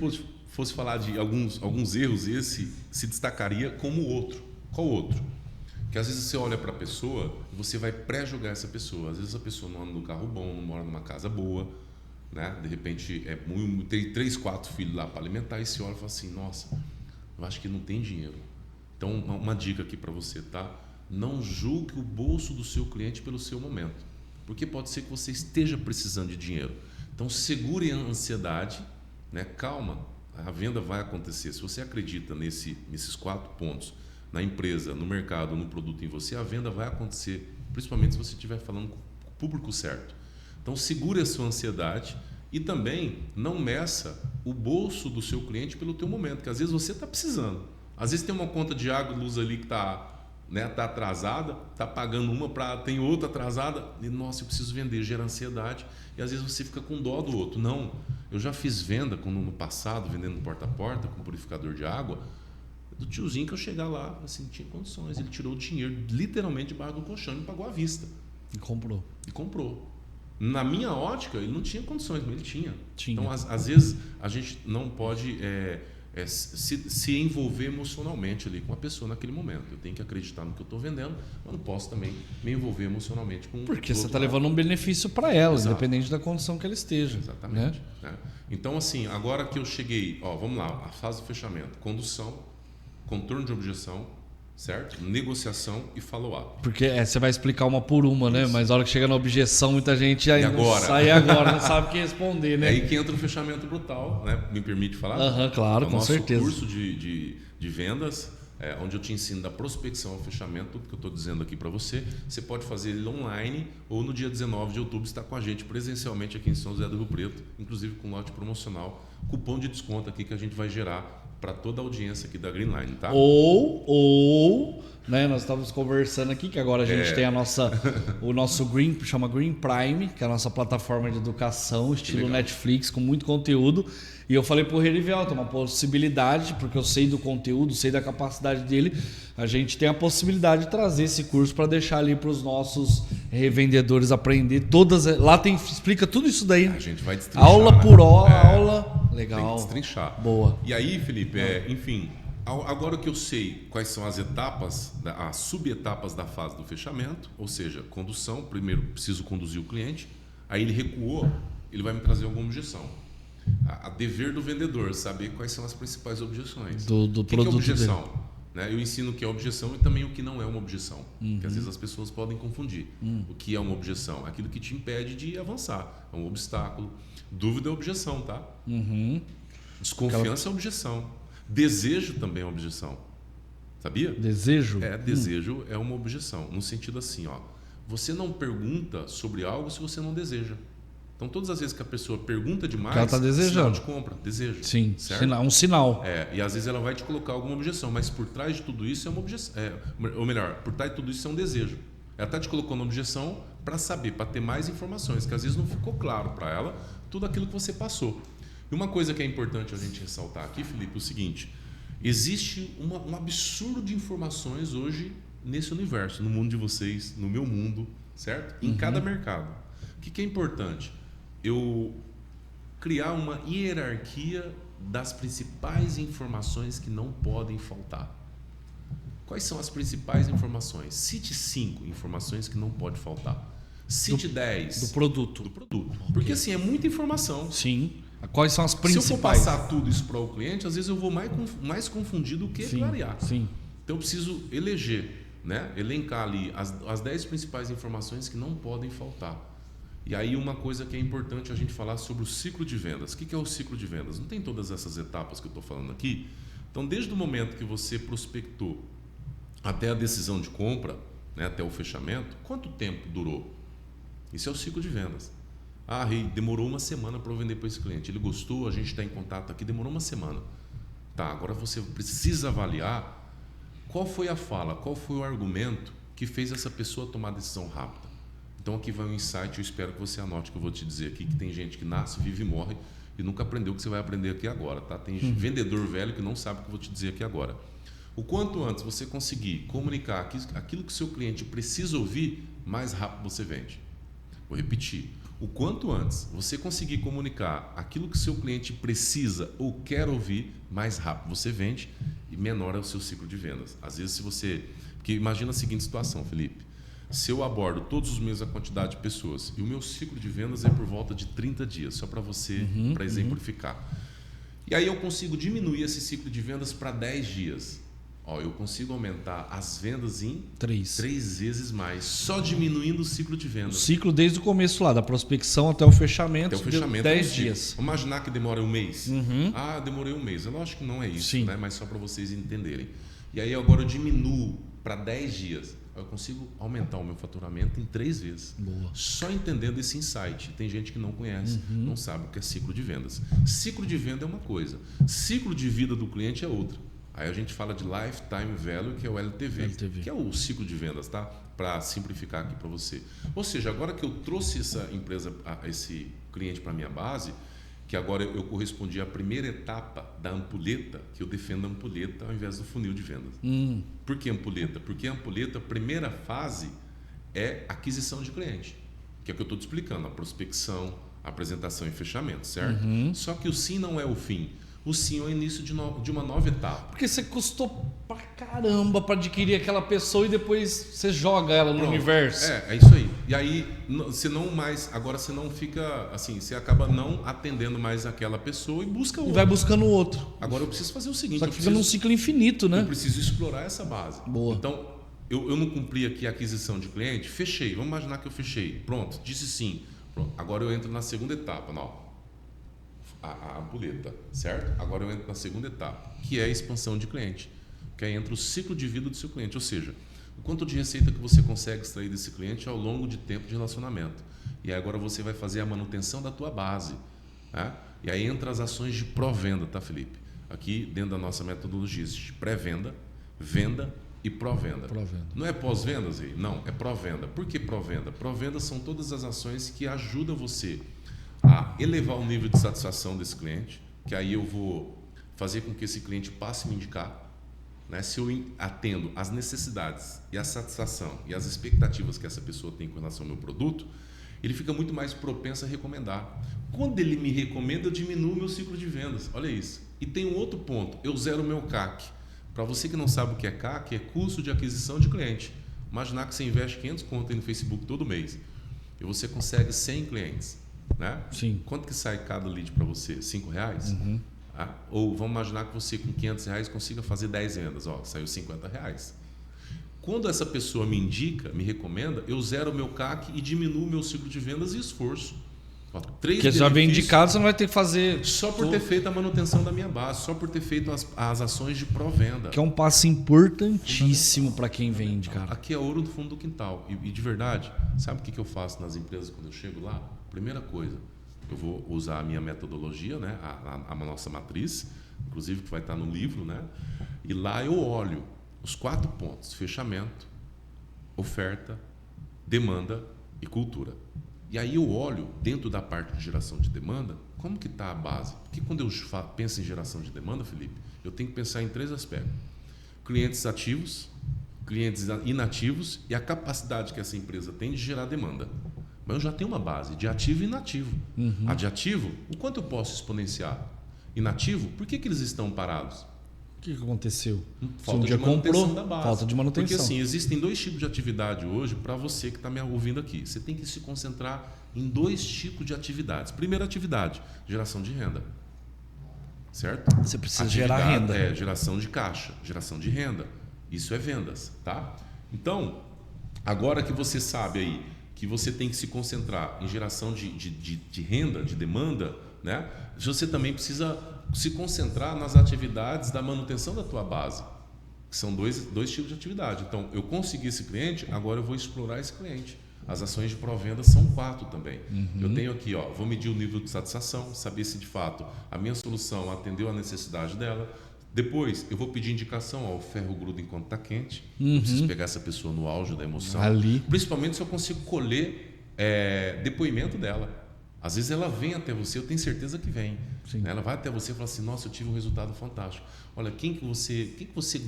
fosse falar de alguns erros, esse se destacaria como o outro. Qual outro? Que às vezes você olha para a pessoa e você vai pré-julgar essa pessoa. Às vezes a pessoa não anda num carro bom, não mora numa casa boa, né? De repente tem 3, 4 filhos lá para alimentar e você olha e fala assim, nossa, eu acho que não tem dinheiro. Então, uma dica aqui para você, tá? Não julgue o bolso do seu cliente pelo seu momento, porque pode ser que você esteja precisando de dinheiro. Então, segure a ansiedade, né? Calma, a venda vai acontecer. Se você acredita nesses 4 pontos, na empresa, no mercado, no produto, em você, a venda vai acontecer, principalmente se você estiver falando com o público certo. Então, segure a sua ansiedade e também não meça o bolso do seu cliente pelo teu momento, que às vezes você está precisando. Às vezes tem uma conta de água e luz ali que está atrasada, está pagando tem outra atrasada, e nossa, eu preciso vender, gera ansiedade, e às vezes você fica com dó do outro. Não, eu já fiz venda no passado, vendendo porta a porta, com purificador de água, do tiozinho que eu chegar lá, assim, tinha condições, ele tirou o dinheiro literalmente debaixo do colchão e pagou à vista. E comprou. Na minha ótica, ele não tinha condições, mas ele tinha. Tinha. Então, às vezes, a gente não pode se envolver emocionalmente ali com a pessoa naquele momento. Eu tenho que acreditar no que eu estou vendendo, mas não posso também me envolver emocionalmente com porque você está levando um benefício para ela, exato, independente da condição que ela esteja. Exatamente. Né? Então, assim, agora que eu cheguei, vamos lá, a fase do fechamento, condução, contorno de objeção, certo? Negociação e follow-up. Porque você vai explicar uma por uma, né? Mas na hora que chega na objeção, muita gente aí não sabe o que responder, né? É aí que entra o fechamento brutal, né? Me permite falar? Claro, com certeza. O nosso curso de vendas, onde eu te ensino da prospecção ao fechamento, tudo que eu estou dizendo aqui para você, você pode fazer ele online ou no dia 19 de outubro está com a gente presencialmente aqui em São José do Rio Preto, inclusive com lote promocional, cupom de desconto aqui que a gente vai gerar para toda a audiência aqui da Greenline, tá? Ou né, nós estávamos conversando aqui que agora a gente tem o nosso chama Green Prime, que é a nossa plataforma de educação, estilo Netflix, com muito conteúdo. E eu falei pro Herivel, tem uma possibilidade, porque eu sei do conteúdo, sei da capacidade dele, a gente tem a possibilidade de trazer esse curso para deixar ali para os nossos revendedores aprender todas. Lá explica tudo isso daí. A gente vai destrinchar. Aula por aula. Legal. Tem que destrinchar. Boa. E aí, Felipe, enfim, agora que eu sei quais são as etapas, as subetapas da fase do fechamento, ou seja, condução, primeiro preciso conduzir o cliente, aí ele recuou, ele vai me trazer alguma objeção. A dever do vendedor, saber quais são as principais objeções. Do o que produto é objeção? dele. Né? Eu ensino o que é objeção e também o que não é uma objeção. Porque às vezes as pessoas podem confundir. O que é uma objeção? Aquilo que te impede de avançar. É um obstáculo. Dúvida é objeção, tá? Desconfiança é objeção. Desejo também é objeção. Sabia? Desejo? Desejo é uma objeção, no sentido assim, ó, você não pergunta sobre algo se você não deseja. Então, todas as vezes que a pessoa pergunta demais, ela está desejando. Sinal de compra, desejo. Sim, certo? um sinal. E às vezes ela vai te colocar alguma objeção, mas por trás de tudo isso é uma objeção. Ou melhor, por trás de tudo isso é um desejo. Ela está te colocando uma objeção para saber, para ter mais informações, que às vezes não ficou claro para ela tudo aquilo que você passou. E uma coisa que é importante a gente ressaltar aqui, Felipe, é o seguinte: existe um absurdo de informações hoje nesse universo, no mundo de vocês, no meu mundo, certo? Em cada mercado. O que é importante? Eu criar uma hierarquia das principais informações que não podem faltar. Quais são as principais informações? Cite 5 informações que não pode faltar. Cite 10. Do produto. Do produto. Porque assim, é muita informação. Sim. Quais são as principais? Se eu for passar tudo isso para o cliente, às vezes eu vou mais confundido do que clarear. Sim. Então eu preciso eleger, né? Elencar ali as 10 principais informações que não podem faltar. E aí uma coisa que é importante a gente falar sobre o ciclo de vendas. O que é o ciclo de vendas? Não tem todas essas etapas que eu estou falando aqui. Então, desde o momento que você prospectou até a decisão de compra, né, até o fechamento, quanto tempo durou? Isso é o ciclo de vendas. Rei, demorou uma semana para eu vender para esse cliente. Ele gostou, a gente está em contato aqui, demorou uma semana. Tá, agora você precisa avaliar qual foi a fala, qual foi o argumento que fez essa pessoa tomar a decisão rápida. Então aqui vai um insight, eu espero que você anote o que eu vou te dizer aqui, que tem gente que nasce, vive e morre e nunca aprendeu o que você vai aprender aqui agora, tá? Tem vendedor velho que não sabe o que eu vou te dizer aqui agora. O quanto antes você conseguir comunicar aquilo que o seu cliente precisa ouvir, mais rápido você vende. Vou repetir. O quanto antes você conseguir comunicar aquilo que o seu cliente precisa ou quer ouvir, mais rápido você vende e menor é o seu ciclo de vendas. Às vezes se você... Porque imagina a seguinte situação, Felipe. Se eu abordo todos os meses a quantidade de pessoas e o meu ciclo de vendas é por volta de 30 dias, só para você, para exemplificar. E aí eu consigo diminuir esse ciclo de vendas para 10 dias. Eu consigo aumentar as vendas em 3 vezes mais, só diminuindo o ciclo de vendas. O ciclo desde o começo lá, da prospecção até o fechamento, 10 dias. Vamos imaginar que demora um mês. Demorei um mês. Eu acho que não é isso, né? Mas só para vocês entenderem. E aí agora eu diminuo para 10 dias. Eu consigo aumentar o meu faturamento em 3 vezes. Boa. Só entendendo esse insight. Tem gente que não conhece, não sabe o que é ciclo de vendas. Ciclo de venda é uma coisa, ciclo de vida do cliente é outra. Aí a gente fala de Lifetime Value, que é o LTV. Que é o ciclo de vendas, tá? Para simplificar aqui para você. Ou seja, agora que eu trouxe essa empresa, esse cliente para a minha base, que agora eu correspondi à primeira etapa da ampulheta, que eu defendo a ampulheta ao invés do funil de vendas. Por que ampulheta? Porque a ampulheta, a primeira fase é aquisição de cliente, que é o que eu estou te explicando, a prospecção, apresentação e fechamento, certo? Só que o sim não é o fim. O sim é o início de uma nova etapa. Porque você custou pra caramba para adquirir aquela pessoa e depois você joga ela no universo. É isso aí. E aí, agora você não fica assim, você acaba não atendendo mais aquela pessoa e busca outra. E vai buscando outro. Agora eu preciso fazer o seguinte. Só que fica num ciclo infinito, né? Eu preciso explorar essa base. Boa. Então, eu não cumpri aqui a aquisição de cliente, fechei. Vamos imaginar que eu fechei. Pronto, disse sim. Pronto. Agora eu entro na segunda etapa, a ampulheta, certo? Agora eu entro na segunda etapa, que é a expansão de cliente, que aí entra o ciclo de vida do seu cliente, ou seja, o quanto de receita que você consegue extrair desse cliente ao longo de tempo de relacionamento. E aí agora você vai fazer a manutenção da tua base, né? E aí entra as ações de pró-venda, tá, Felipe? Aqui dentro da nossa metodologia existe pré-venda, venda e pró-venda. Não é pós-vendas aí? Não, é pró-venda. Por que pró-venda? Pró-venda são todas as ações que ajudam você a elevar o nível de satisfação desse cliente, que aí eu vou fazer com que esse cliente passe a me indicar, né? Se eu atendo às necessidades e a satisfação e as expectativas que essa pessoa tem com relação ao meu produto, ele fica muito mais propenso a recomendar. Quando ele me recomenda, eu diminuo o meu ciclo de vendas. Olha isso. E tem um outro ponto, eu zero o meu CAC. Para você que não sabe o que é CAC, é custo de aquisição de cliente. Imaginar que você investe 500 conto aí no Facebook todo mês e você consegue 100 clientes. Né? Sim. Quanto que sai cada lead para você? R$5? Ou vamos imaginar que você com R$500 consiga fazer 10 vendas. Saiu R$50. Quando essa pessoa me indica, me recomenda, eu zero o meu CAC e diminuo o meu ciclo de vendas e esforço. Ó, 3 Porque já vem benefícios indicado, você não vai ter que fazer... só por ter feito a manutenção da minha base, só por ter feito as ações de pró-venda. Que é um passo importantíssimo para quem vende, cara. Aqui é ouro do fundo do quintal. E de verdade, sabe o que eu faço nas empresas quando eu chego lá? Primeira coisa, eu vou usar a minha metodologia, né? a nossa matriz, inclusive que vai estar no livro, né? E lá eu olho os 4 pontos: fechamento, oferta, demanda e cultura. E aí eu olho dentro da parte de geração de demanda, como que está a base? Porque quando eu penso em geração de demanda, Felipe, eu tenho que pensar em 3 aspectos: clientes ativos, clientes inativos e a capacidade que essa empresa tem de gerar demanda. Mas eu já tenho uma base de ativo e inativo. A de ativo, o quanto eu posso exponenciar? Inativo, por que eles estão parados? O que aconteceu? Falta de manutenção da base. Falta de manutenção. Porque assim, existem 2 tipos de atividade hoje para você que está me ouvindo aqui. Você tem que se concentrar em 2 tipos de atividades. Primeira atividade, geração de renda. Certo? Você precisa gerar renda. É, geração de caixa, geração de renda. Isso é vendas, tá? Então, agora que você sabe aí que você tem que se concentrar em geração de renda, de demanda, né? Você também precisa se concentrar nas atividades da manutenção da tua base, que são dois tipos de atividade. Então, eu consegui esse cliente, agora eu vou explorar esse cliente. As ações de pró-venda são 4 também. Eu tenho aqui, ó, vou medir o nível de satisfação, saber se de fato a minha solução atendeu a necessidade dela. Depois, eu vou pedir indicação, ó, o ferro gruda enquanto está quente. Eu preciso pegar essa pessoa no auge da emoção. Ali. Principalmente se eu consigo colher depoimento dela. Às vezes ela vem até você, eu tenho certeza que vem. Né? Ela vai até você e fala assim: nossa, eu tive um resultado fantástico. Olha, quem que você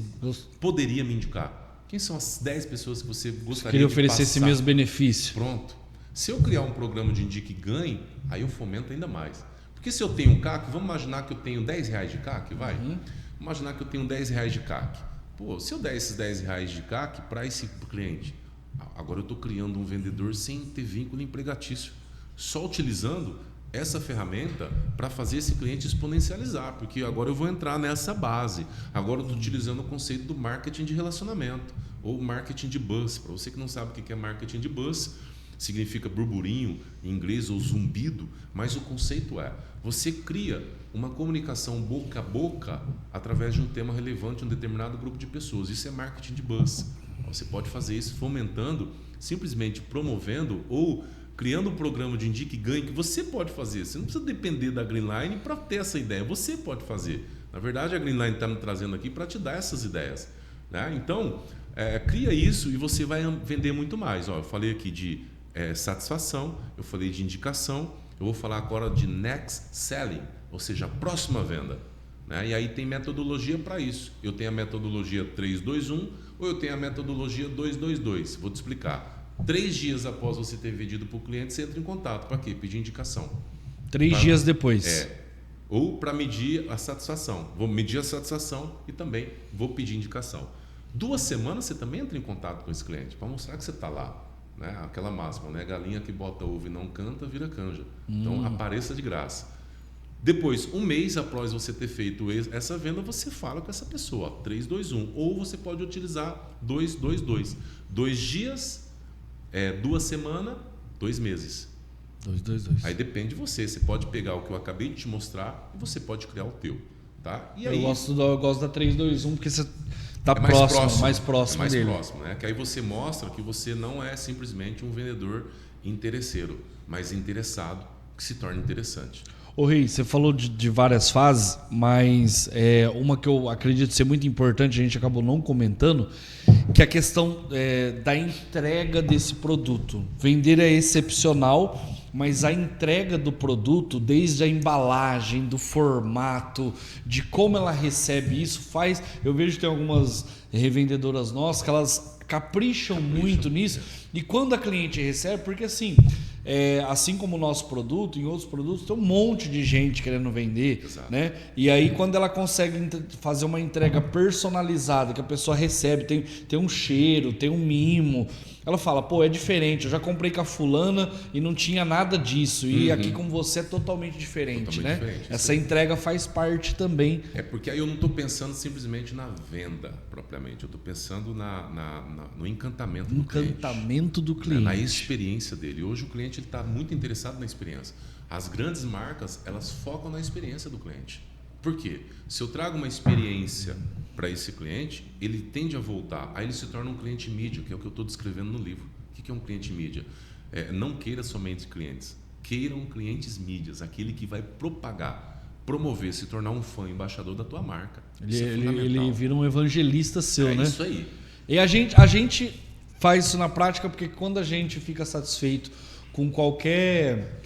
poderia me indicar? Quem são as 10 pessoas que você gostaria de oferecer passar? esse mesmo benefício. Pronto. Se eu criar um programa de indique e ganhe, aí eu fomento ainda mais. Porque se eu tenho um CAC, vamos imaginar que eu tenho R$10 de CAC, vai? Vamos imaginar que eu tenho R$10 de CAC. Pô, se eu der esses R$10 de CAC para esse cliente, agora eu estou criando um vendedor sem ter vínculo empregatício, só utilizando essa ferramenta para fazer esse cliente exponencializar, porque agora eu vou entrar nessa base. Agora eu estou utilizando o conceito do marketing de relacionamento ou marketing de buzz. Para você que não sabe o que é marketing de buzz, significa burburinho em inglês ou zumbido, mas o conceito é: você cria uma comunicação boca a boca através de um tema relevante em um determinado grupo de pessoas. Isso é marketing de buzz. Você pode fazer isso fomentando, simplesmente promovendo ou criando um programa de indique e ganhe que você pode fazer. Você não precisa depender da Greenline para ter essa ideia. Você pode fazer. Na verdade, a Greenline está me trazendo aqui para te dar essas ideias. Né? Então, cria isso e você vai vender muito mais. Ó, eu falei aqui de satisfação, eu falei de indicação, eu vou falar agora de next selling, ou seja, a próxima venda. Né? E aí tem metodologia para isso. Eu tenho a metodologia 3-2-1 ou eu tenho a metodologia 2-2-2. Vou te explicar. 3 dias após você ter vendido para o cliente, você entra em contato. Para quê? Pedir indicação. 3 dias depois. Ou para medir a satisfação. Vou medir a satisfação e também vou pedir indicação. 2 semanas você também entra em contato com esse cliente para mostrar que você está lá. Né? Aquela máxima, né? Galinha que bota ovo e não canta, vira canja. Então, apareça de graça. Depois, 1 mês após você ter feito essa venda, você fala com essa pessoa. 3-2-1. Ou você pode utilizar 2-2-2. 2 dias... 2 semanas, 2 meses. 2-2-2. Aí depende de você. Você pode pegar o que eu acabei de te mostrar e você pode criar o teu. Tá? E aí, eu gosto da 3-2-1 porque você está mais mais próximo dele. Mais próximo, né? Que aí você mostra que você não é simplesmente um vendedor interesseiro, mas interessado que se torna interessante. Ô Rei, você falou de várias fases, mas uma que eu acredito ser muito importante, a gente acabou não comentando, que é a questão da entrega desse produto. Vender é excepcional, mas a entrega do produto, desde a embalagem, do formato, de como ela recebe isso, faz... Eu vejo que tem algumas revendedoras nossas que elas capricham muito nisso. E quando a cliente recebe, porque assim... assim como o nosso produto, em outros produtos tem um monte de gente querendo vender, né? E aí quando ela consegue fazer uma entrega personalizada, que a pessoa recebe, tem um cheiro, tem um mimo, ela fala, pô, é diferente, eu já comprei com a fulana e não tinha nada disso. E aqui com você é totalmente diferente, Totalmente né? diferente, Essa sim. entrega faz parte também. É porque aí eu não estou pensando simplesmente na venda propriamente, eu estou pensando no encantamento do cliente. Encantamento do cliente. Na experiência dele. Hoje o cliente está muito interessado na experiência. As grandes marcas, elas focam na experiência do cliente. Por quê? Se eu trago uma experiência para esse cliente, ele tende a voltar. Aí ele se torna um cliente mídia, que é o que eu estou descrevendo no livro. O que é um cliente mídia? Não queira somente clientes. Queiram clientes mídias, aquele que vai propagar, promover, se tornar um fã, embaixador da tua marca. Ele vira um evangelista seu, né? É isso aí. E a gente faz isso na prática porque quando a gente fica satisfeito com qualquer...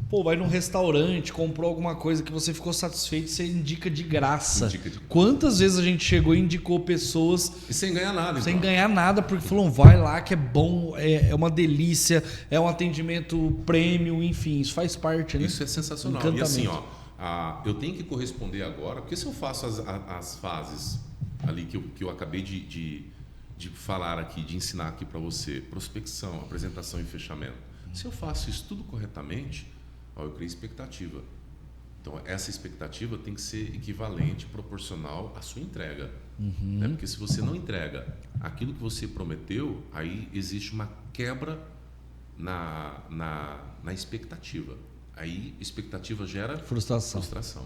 Pô, vai num restaurante, comprou alguma coisa que você ficou satisfeito, você indica de graça. Quantas vezes a gente chegou e indicou pessoas... E sem ganhar nada, Sem então. ganhar nada, porque falou, vai lá que é bom, é uma delícia, é um atendimento premium, enfim, isso faz parte, né? Isso é sensacional. E assim, eu tenho que corresponder agora, porque se eu faço as fases ali que eu acabei de falar aqui, de ensinar aqui para você, prospecção, apresentação e fechamento, se eu faço isso tudo corretamente, eu crio expectativa. Então, essa expectativa tem que ser equivalente, proporcional à sua entrega. Né? Porque se você não entrega aquilo que você prometeu, aí existe uma quebra na expectativa. Aí, expectativa gera frustração.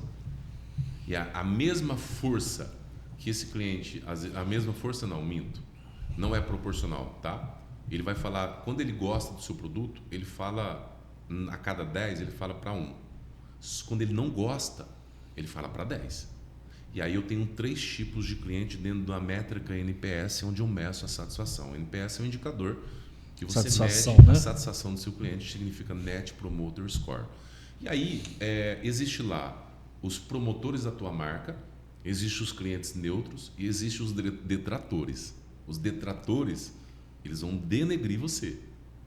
E a mesma força que esse cliente... A mesma força não, minto. Não é proporcional, tá? Ele vai falar... Quando ele gosta do seu produto, ele fala... A cada 10, ele fala para 1. Quando ele não gosta, ele fala para 10. E aí eu tenho 3 tipos de cliente dentro da métrica NPS, onde eu meço a satisfação. O NPS é um indicador que você mede a satisfação do seu cliente, significa Net Promoter Score. E aí existe lá os promotores da tua marca, existem os clientes neutros e existem os detratores. Os detratores, eles vão denegrir você.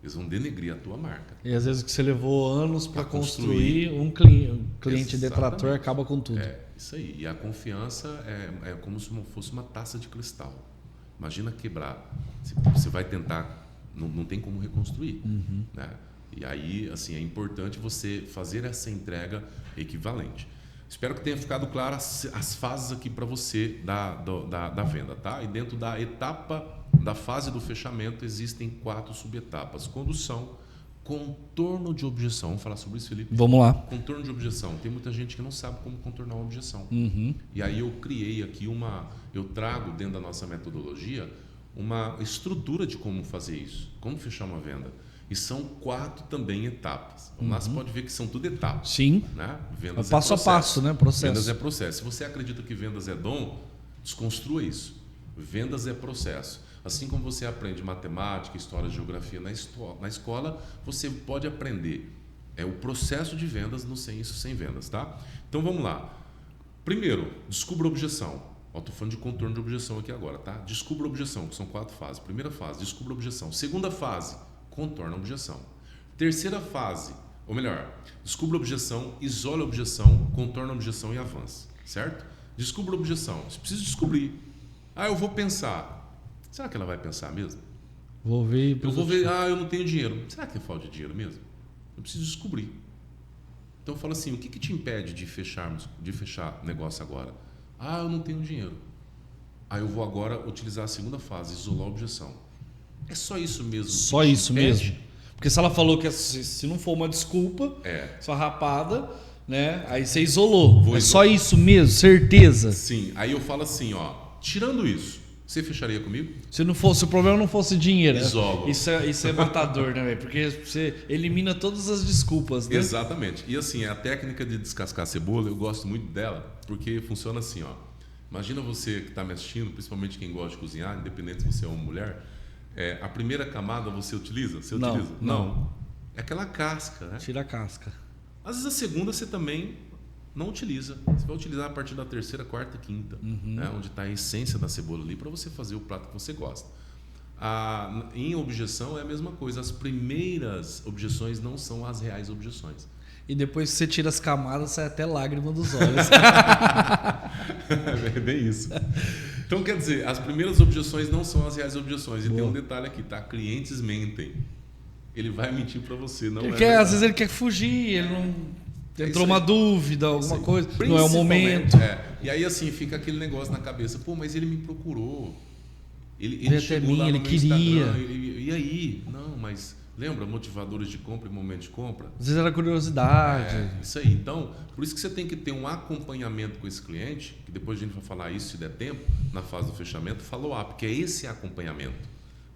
Eles vão denegrir a tua marca. E às vezes que você levou anos para construir, um cliente detrator acaba com tudo. É, isso aí. E a confiança é como se fosse uma taça de cristal. Imagina quebrar. Você vai tentar, não tem como reconstruir. Né? E aí, assim, é importante você fazer essa entrega equivalente. Espero que tenha ficado claro as fases aqui para você da venda, tá? E dentro da fase do fechamento existem 4 subetapas: condução, contorno de objeção. Vamos falar sobre isso, Felipe? Vamos lá. Contorno de objeção. Tem muita gente que não sabe como contornar uma objeção. E aí eu criei aqui eu trago dentro da nossa metodologia uma estrutura de como fazer isso, como fechar uma venda. E são 4 também etapas. Lá você pode ver que são tudo etapas. Sim. Né? Vendas passo a passo, né? Processo. Vendas é processo. Se você acredita que vendas é dom, desconstrua isso. Vendas é processo. Assim como você aprende matemática, história, geografia na escola, você pode aprender o processo de vendas no sem vendas, tá? Então vamos lá. Primeiro, descubra a objeção. Estou falando de contorno de objeção aqui agora, tá? Descubra a objeção, que são 4 fases. Primeira fase, descubra a objeção. Segunda fase, contorna a objeção. Terceira fase, ou melhor, descubra a objeção, isole a objeção, contorna a objeção e avance, certo? Descubra a objeção. Você precisa descobrir. Eu vou pensar. Será que ela vai pensar mesmo? Vou ver. Eu vou ver. Eu não tenho dinheiro. Será que é falta de dinheiro mesmo? Eu preciso descobrir. Então eu falo assim, o que te impede de fechar negócio agora? Eu não tenho dinheiro. Eu vou agora utilizar a segunda fase, isolar a objeção. É só isso mesmo? Só isso mesmo. Porque se ela falou que se não for uma desculpa, sua rapada, né? Aí você isolou. Só isso mesmo, certeza? Sim. Aí eu falo assim, tirando isso, você fecharia comigo? Se o problema não fosse dinheiro. Isolo. Isso é matador, né, velho? Porque você elimina todas as desculpas, né? Exatamente. E assim, a técnica de descascar a cebola, eu gosto muito dela, porque funciona assim, Imagina você que está me assistindo, principalmente quem gosta de cozinhar, independente se você é uma mulher, a primeira camada você utiliza? Não. É aquela casca, né? Tira a casca. Às vezes a segunda você também não utiliza. Você vai utilizar a partir da terceira, quarta e quinta, né? Onde está a essência da cebola ali, para você fazer o prato que você gosta. Em objeção é a mesma coisa. As primeiras objeções não são as reais objeções. e depois que você tira as camadas, sai até lágrima dos olhos. É bem isso. Então, quer dizer, as primeiras objeções não são as reais objeções. E tem um detalhe aqui, tá? Clientes mentem. Ele vai mentir para você, não às vezes ele quer fugir, ele não... Entrou uma dúvida, alguma coisa, não é o momento. E aí, assim, fica aquele negócio na cabeça. Pô, mas ele me procurou. Ele até chegou mim, lá ele no meu queria. Instagram, e aí? Não, mas lembra motivadores de compra e momento de compra? Às vezes era curiosidade. Isso aí. Então, por isso que você tem que ter um acompanhamento com esse cliente, que depois a gente vai falar isso se der tempo, na fase do fechamento, follow-up, que é esse acompanhamento.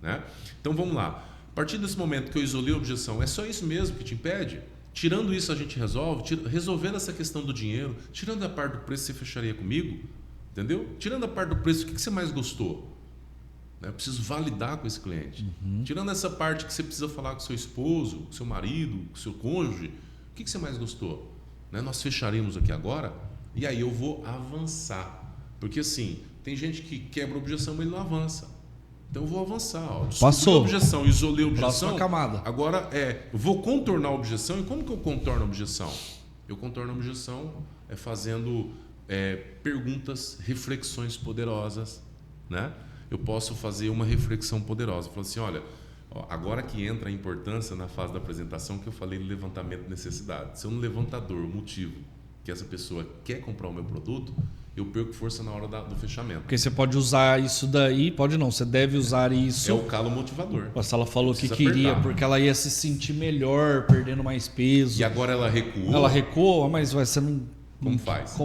Né? Então, vamos lá. A partir desse momento que eu isolei a objeção, é só isso mesmo que te impede? Tirando isso, a gente resolve, resolvendo essa questão do dinheiro, tirando a parte do preço, você fecharia comigo? Entendeu? Tirando a parte do preço, o que você mais gostou? Eu preciso validar com esse cliente. Tirando essa parte que você precisa falar com seu esposo, com seu marido, com seu cônjuge, o que você mais gostou? Nós fecharemos aqui agora e aí eu vou avançar. Porque assim, tem gente que quebra a objeção, mas ele não avança. Então eu vou avançar. Passou. A objeção, isolei a objeção. Próxima camada. Agora eu vou contornar a objeção. E como que eu contorno a objeção? Eu contorno a objeção fazendo perguntas, reflexões poderosas, né? Eu posso fazer uma reflexão poderosa. Falar assim, olha, agora que entra a importância na fase da apresentação que eu falei de levantamento de necessidade. Se eu não levantar a dor, o motivo que essa pessoa quer comprar o meu produto, eu perco força na hora do fechamento. Porque você pode usar isso daí, pode não, você deve usar isso. É o calo motivador. Se ela falou que queria, porque ela ia se sentir melhor, perdendo mais peso. E agora ela recuou. Ela recuou, mas você não... Como faz?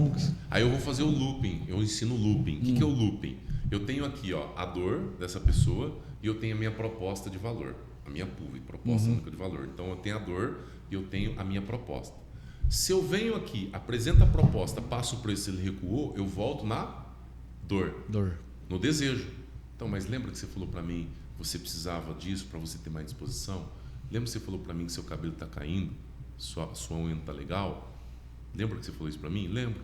Aí eu vou fazer o looping, eu ensino o looping. O que é o looping? Eu tenho aqui a dor dessa pessoa e eu tenho a minha proposta de valor. A minha PUV, proposta única de valor. Então eu tenho a dor e eu tenho a minha proposta. Se eu venho aqui, apresento a proposta, passo o preço e ele recuou, eu volto na dor. No desejo. Então, mas lembra que você falou para mim, você precisava disso para você ter mais disposição? Lembra que você falou para mim que seu cabelo está caindo? Sua unha não está legal? Lembra que você falou isso para mim? Lembro.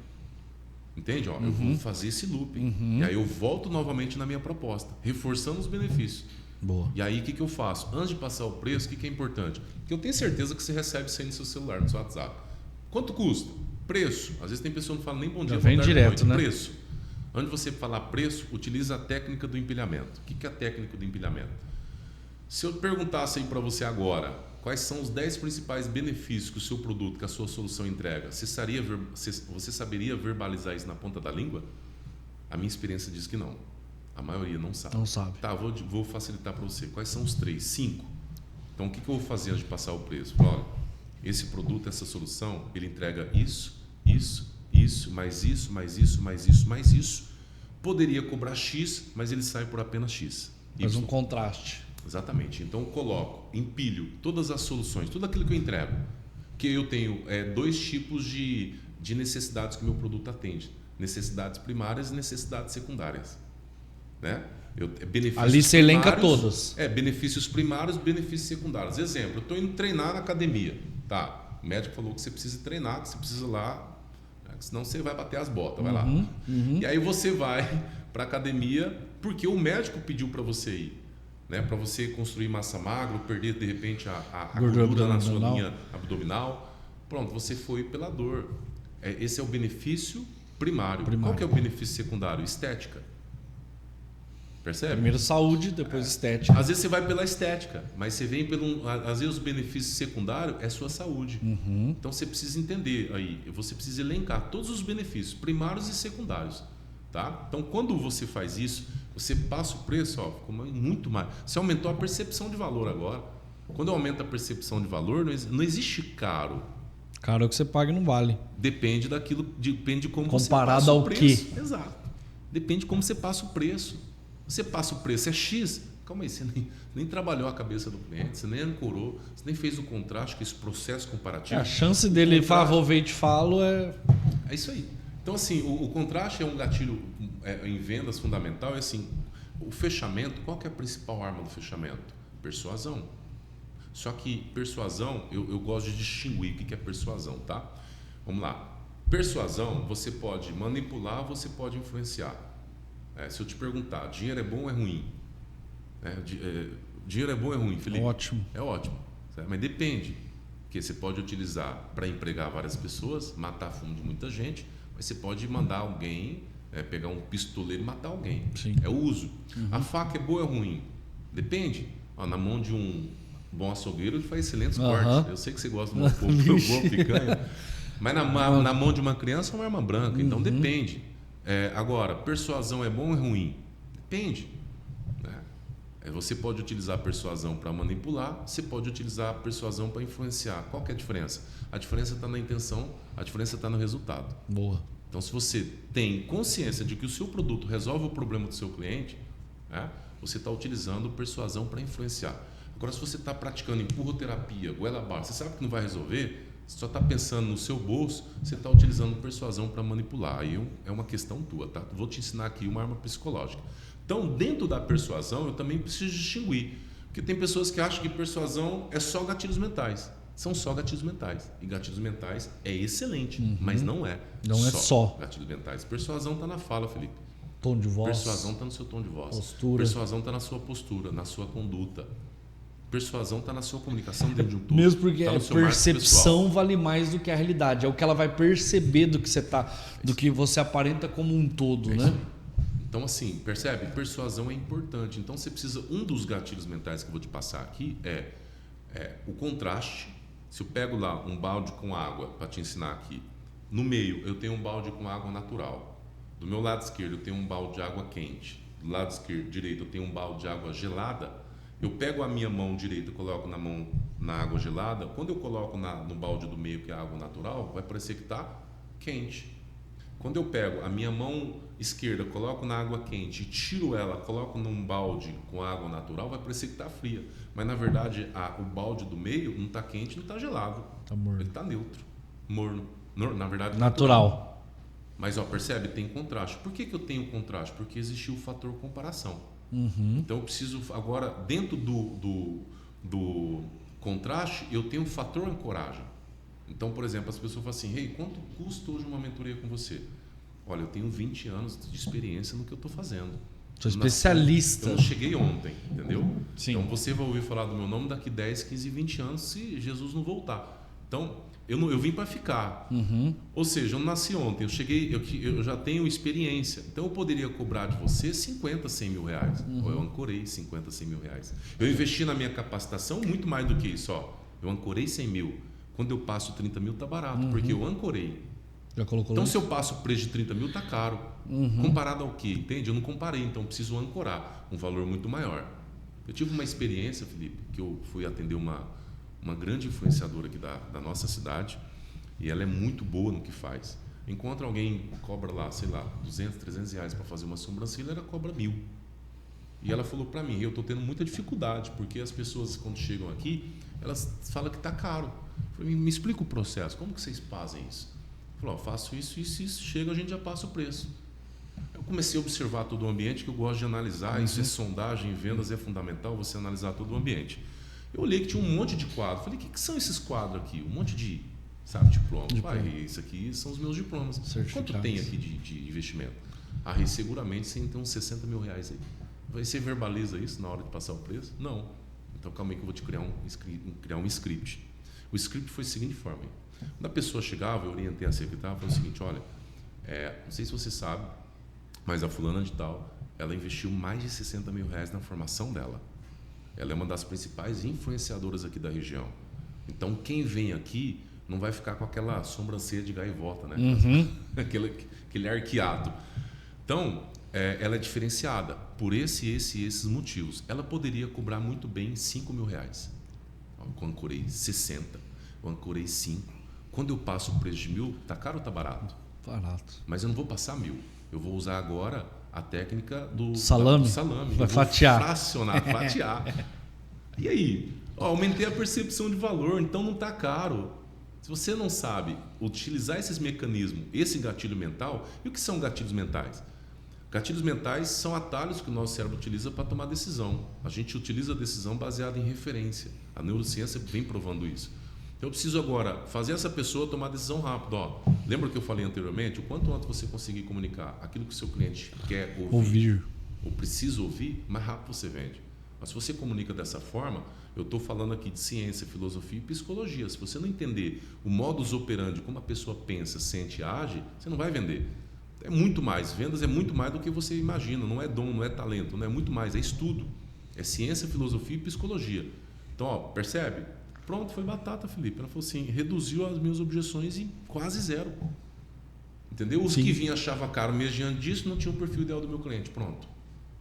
Entende? Eu vou fazer esse looping. E aí eu volto novamente na minha proposta, reforçando os benefícios. Boa. E aí o que eu faço? Antes de passar o preço, o que é importante? Porque eu tenho certeza que você recebe isso aí no seu celular, no seu WhatsApp. Quanto custa? Preço. Às vezes tem pessoa que não fala nem bom dia, vem direto, né? Preço. Antes de você falar preço, utiliza a técnica do empilhamento. O que é a técnica do empilhamento? Se eu perguntasse aí para você agora, quais são os 10 principais benefícios que o seu produto, que a sua solução entrega, você saberia verbalizar isso na ponta da língua? A minha experiência diz que não. A maioria não sabe. Não sabe. Tá, vou facilitar para você. Quais são os 3? 5. Então, o que eu vou fazer antes de passar o preço? Olha, esse produto, essa solução, ele entrega isso, mais isso, mais isso, mais isso, mais isso. Poderia cobrar X, mas ele sai por apenas X. Faz um contraste. Exatamente. Então, eu coloco, empilho todas as soluções, tudo aquilo que eu entrego. Que eu tenho 2 tipos de necessidades que o meu produto atende. Necessidades primárias e necessidades secundárias. Né? Ali você elenca todas. Benefícios primários e benefícios secundários. Exemplo, eu estou indo treinar na academia. Tá, o médico falou que você precisa treinar, que você precisa ir lá, senão você vai bater as botas, vai lá. E aí você vai para a academia porque o médico pediu para você ir. Né? Para você construir massa magra, perder de repente a gordura na sua linha abdominal. Pronto, você foi pela dor. Esse é o benefício primário. Qual que é o benefício secundário? Estética. Percebe? Primeiro saúde, depois estética. Às vezes você vai pela estética, mas você vem pelo... Às vezes o benefício secundário é sua saúde. Então você precisa entender aí, você precisa elencar todos os benefícios primários e secundários. Tá? Então quando você faz isso, você passa o preço, ficou muito mais. Você aumentou a percepção de valor agora. Quando aumenta a percepção de valor, não existe caro. Caro é o que você paga e não vale. Depende de como comparado você passa o preço. Ao quê? Exato. Depende de como você passa o preço. Você passa o preço, é X, calma aí, você nem trabalhou a cabeça do cliente, você nem ancorou, você nem fez o contraste, que esse processo comparativo. A chance dele falar, vou ver e te falo é... É isso aí. Então, assim, o contraste é um gatilho em vendas fundamental. É assim, o fechamento, qual que é a principal arma do fechamento? Persuasão. Só que persuasão, eu gosto de distinguir o que é persuasão, tá? Vamos lá. Persuasão, você pode manipular, você pode influenciar. Se eu te perguntar, dinheiro é bom ou é ruim? Dinheiro é bom ou é ruim, Felipe? Ótimo. É ótimo. Certo? Mas depende. Porque você pode utilizar para empregar várias pessoas, matar a fome de muita gente, mas você pode mandar alguém, pegar um pistoleiro e matar alguém. Sim. É o uso. A faca é boa ou é ruim? Depende. Na mão de um bom açougueiro ele faz excelentes cortes. Eu sei que você gosta de uma boa picanha, mas na mão de uma criança é uma arma branca, então depende. Agora, persuasão é bom ou é ruim? Depende. Você pode utilizar a persuasão para manipular, você pode utilizar a persuasão para influenciar. Qual que é a diferença? A diferença está na intenção, a diferença está no resultado. Boa. Então, se você tem consciência de que o seu produto resolve o problema do seu cliente, você está utilizando persuasão para influenciar. Agora, se você está praticando empurroterapia, goela abaixo, você sabe que não vai resolver, você só está pensando no seu bolso, você está utilizando persuasão para manipular. Aí é uma questão tua, tá? Vou te ensinar aqui uma arma psicológica. Então, dentro da persuasão, eu também preciso distinguir. Porque tem pessoas que acham que persuasão é só gatilhos mentais. São só gatilhos mentais. E gatilhos mentais é excelente, mas não é. Não é só gatilhos mentais. Persuasão está na fala, Felipe. Tom de voz. Persuasão está no seu tom de voz. Postura. Persuasão está na sua postura, na sua conduta. Persuasão está na sua comunicação dentro de um todo. Mesmo porque tá a percepção vale mais do que a realidade. É o que ela vai perceber do que você tá, do que você aparenta como um todo, né? Então, assim, percebe? Persuasão é importante. Então, você precisa... Um dos gatilhos mentais que eu vou te passar aqui é o contraste. Se eu pego lá um balde com água, para te ensinar aqui, no meio eu tenho um balde com água natural. Do meu lado esquerdo eu tenho um balde de água quente. Do lado direito eu tenho um balde de água gelada. Eu pego a minha mão direita e coloco na água gelada. Quando eu coloco no balde do meio, que é a água natural, vai parecer que está quente. Quando eu pego a minha mão esquerda, coloco na água quente e tiro ela, coloco num balde com água natural, vai parecer que está fria. Mas, na verdade, o balde do meio não está quente, não está gelado. Tá morno. Ele está neutro, morno. Na verdade, natural. Mas, percebe? Tem contraste. Por que eu tenho contraste? Porque existiu o fator comparação. Então, eu preciso, agora, dentro do contraste, eu tenho o fator ancoragem. Então, por exemplo, as pessoas falam assim, quanto custa hoje uma mentoria com você? Olha, eu tenho 20 anos de experiência no que eu estou fazendo. Sou especialista. Eu não cheguei ontem, entendeu? Sim. Então, você vai ouvir falar do meu nome daqui 10, 15, 20 anos se Jesus não voltar. Então, eu vim para ficar. Ou seja, eu não nasci ontem, eu já tenho experiência. Então, eu poderia cobrar de você 50, 100 mil reais. Ou eu ancorei 50, 100 mil reais. Eu investi na minha capacitação muito mais do que isso. Eu ancorei 100 mil. Quando eu passo 30 mil, está barato, porque eu ancorei. Já colocou então, lá? se eu passo o preço de 30 mil, está caro. Comparado ao quê? Entende? Eu não comparei, então preciso ancorar um valor muito maior. Eu tive uma experiência, Felipe, que eu fui atender uma grande influenciadora aqui da nossa cidade, e ela é muito boa no que faz. Encontra alguém que cobra lá, sei lá, 200, 300 reais para fazer uma sobrancelha, ela cobra 1.000. E ela falou para mim, eu estou tendo muita dificuldade, porque as pessoas, quando chegam aqui, elas falam que está caro. Eu falei, me explica o processo, como que vocês fazem isso? Falou, faço isso, chega, a gente já passa o preço. Eu comecei a observar todo o ambiente, que eu gosto de analisar, isso é sondagem, vendas é fundamental, você analisar todo o ambiente. Eu olhei que tinha um monte de quadros, falei, o que são esses quadros aqui? Um monte de, diplomas. Isso aqui são os meus diplomas. Quanto tem aqui de investimento? Seguramente você tem uns 60 mil reais aí. Você verbaliza isso na hora de passar o preço? Não. Então calma aí que eu vou te criar um script. O script foi da seguinte forma. Quando a pessoa chegava, eu orientei a secretária, falei o seguinte, olha, não sei se você sabe, mas a fulana de tal, ela investiu mais de 60 mil reais na formação dela. Ela é uma das principais influenciadoras aqui da região. Então, quem vem aqui não vai ficar com aquela sobrancelha de gaivota, né? Aquele arqueado. Então, ela é diferenciada por esses motivos. Ela poderia cobrar muito bem 5 mil reais. Eu ancorei 60, eu ancorei 5. Quando eu passo o preço de 1.000, tá caro ou tá barato? Barato. Mas eu não vou passar 1.000. Eu vou usar agora a técnica do salame. Vai fatiar. Fracionar, fatiar. E aí? Aumentei a percepção de valor, então não tá caro. Se você não sabe utilizar esses mecanismos, esse gatilho mental, e o que são gatilhos mentais? Gatilhos mentais são atalhos que o nosso cérebro utiliza para tomar decisão. A gente utiliza a decisão baseada em referência. A neurociência vem provando isso. Então, eu preciso agora fazer essa pessoa tomar decisão rápido. Lembra que eu falei anteriormente? O quanto antes você conseguir comunicar aquilo que o seu cliente quer ouvir ou precisa ouvir, mais rápido você vende. Mas se você comunica dessa forma, eu estou falando aqui de ciência, filosofia e psicologia. Se você não entender o modus operandi, como a pessoa pensa, sente e age, você não vai vender. É muito mais. Vendas é muito mais do que você imagina. Não é dom, não é talento, não é muito mais. É estudo. É ciência, filosofia e psicologia. Então, ó, percebe? Pronto, foi batata, Felipe. Ela falou assim, reduziu as minhas objeções em quase zero. Entendeu? Os que vinham achavam caro mês diante disso não tinham o perfil ideal do meu cliente. Pronto.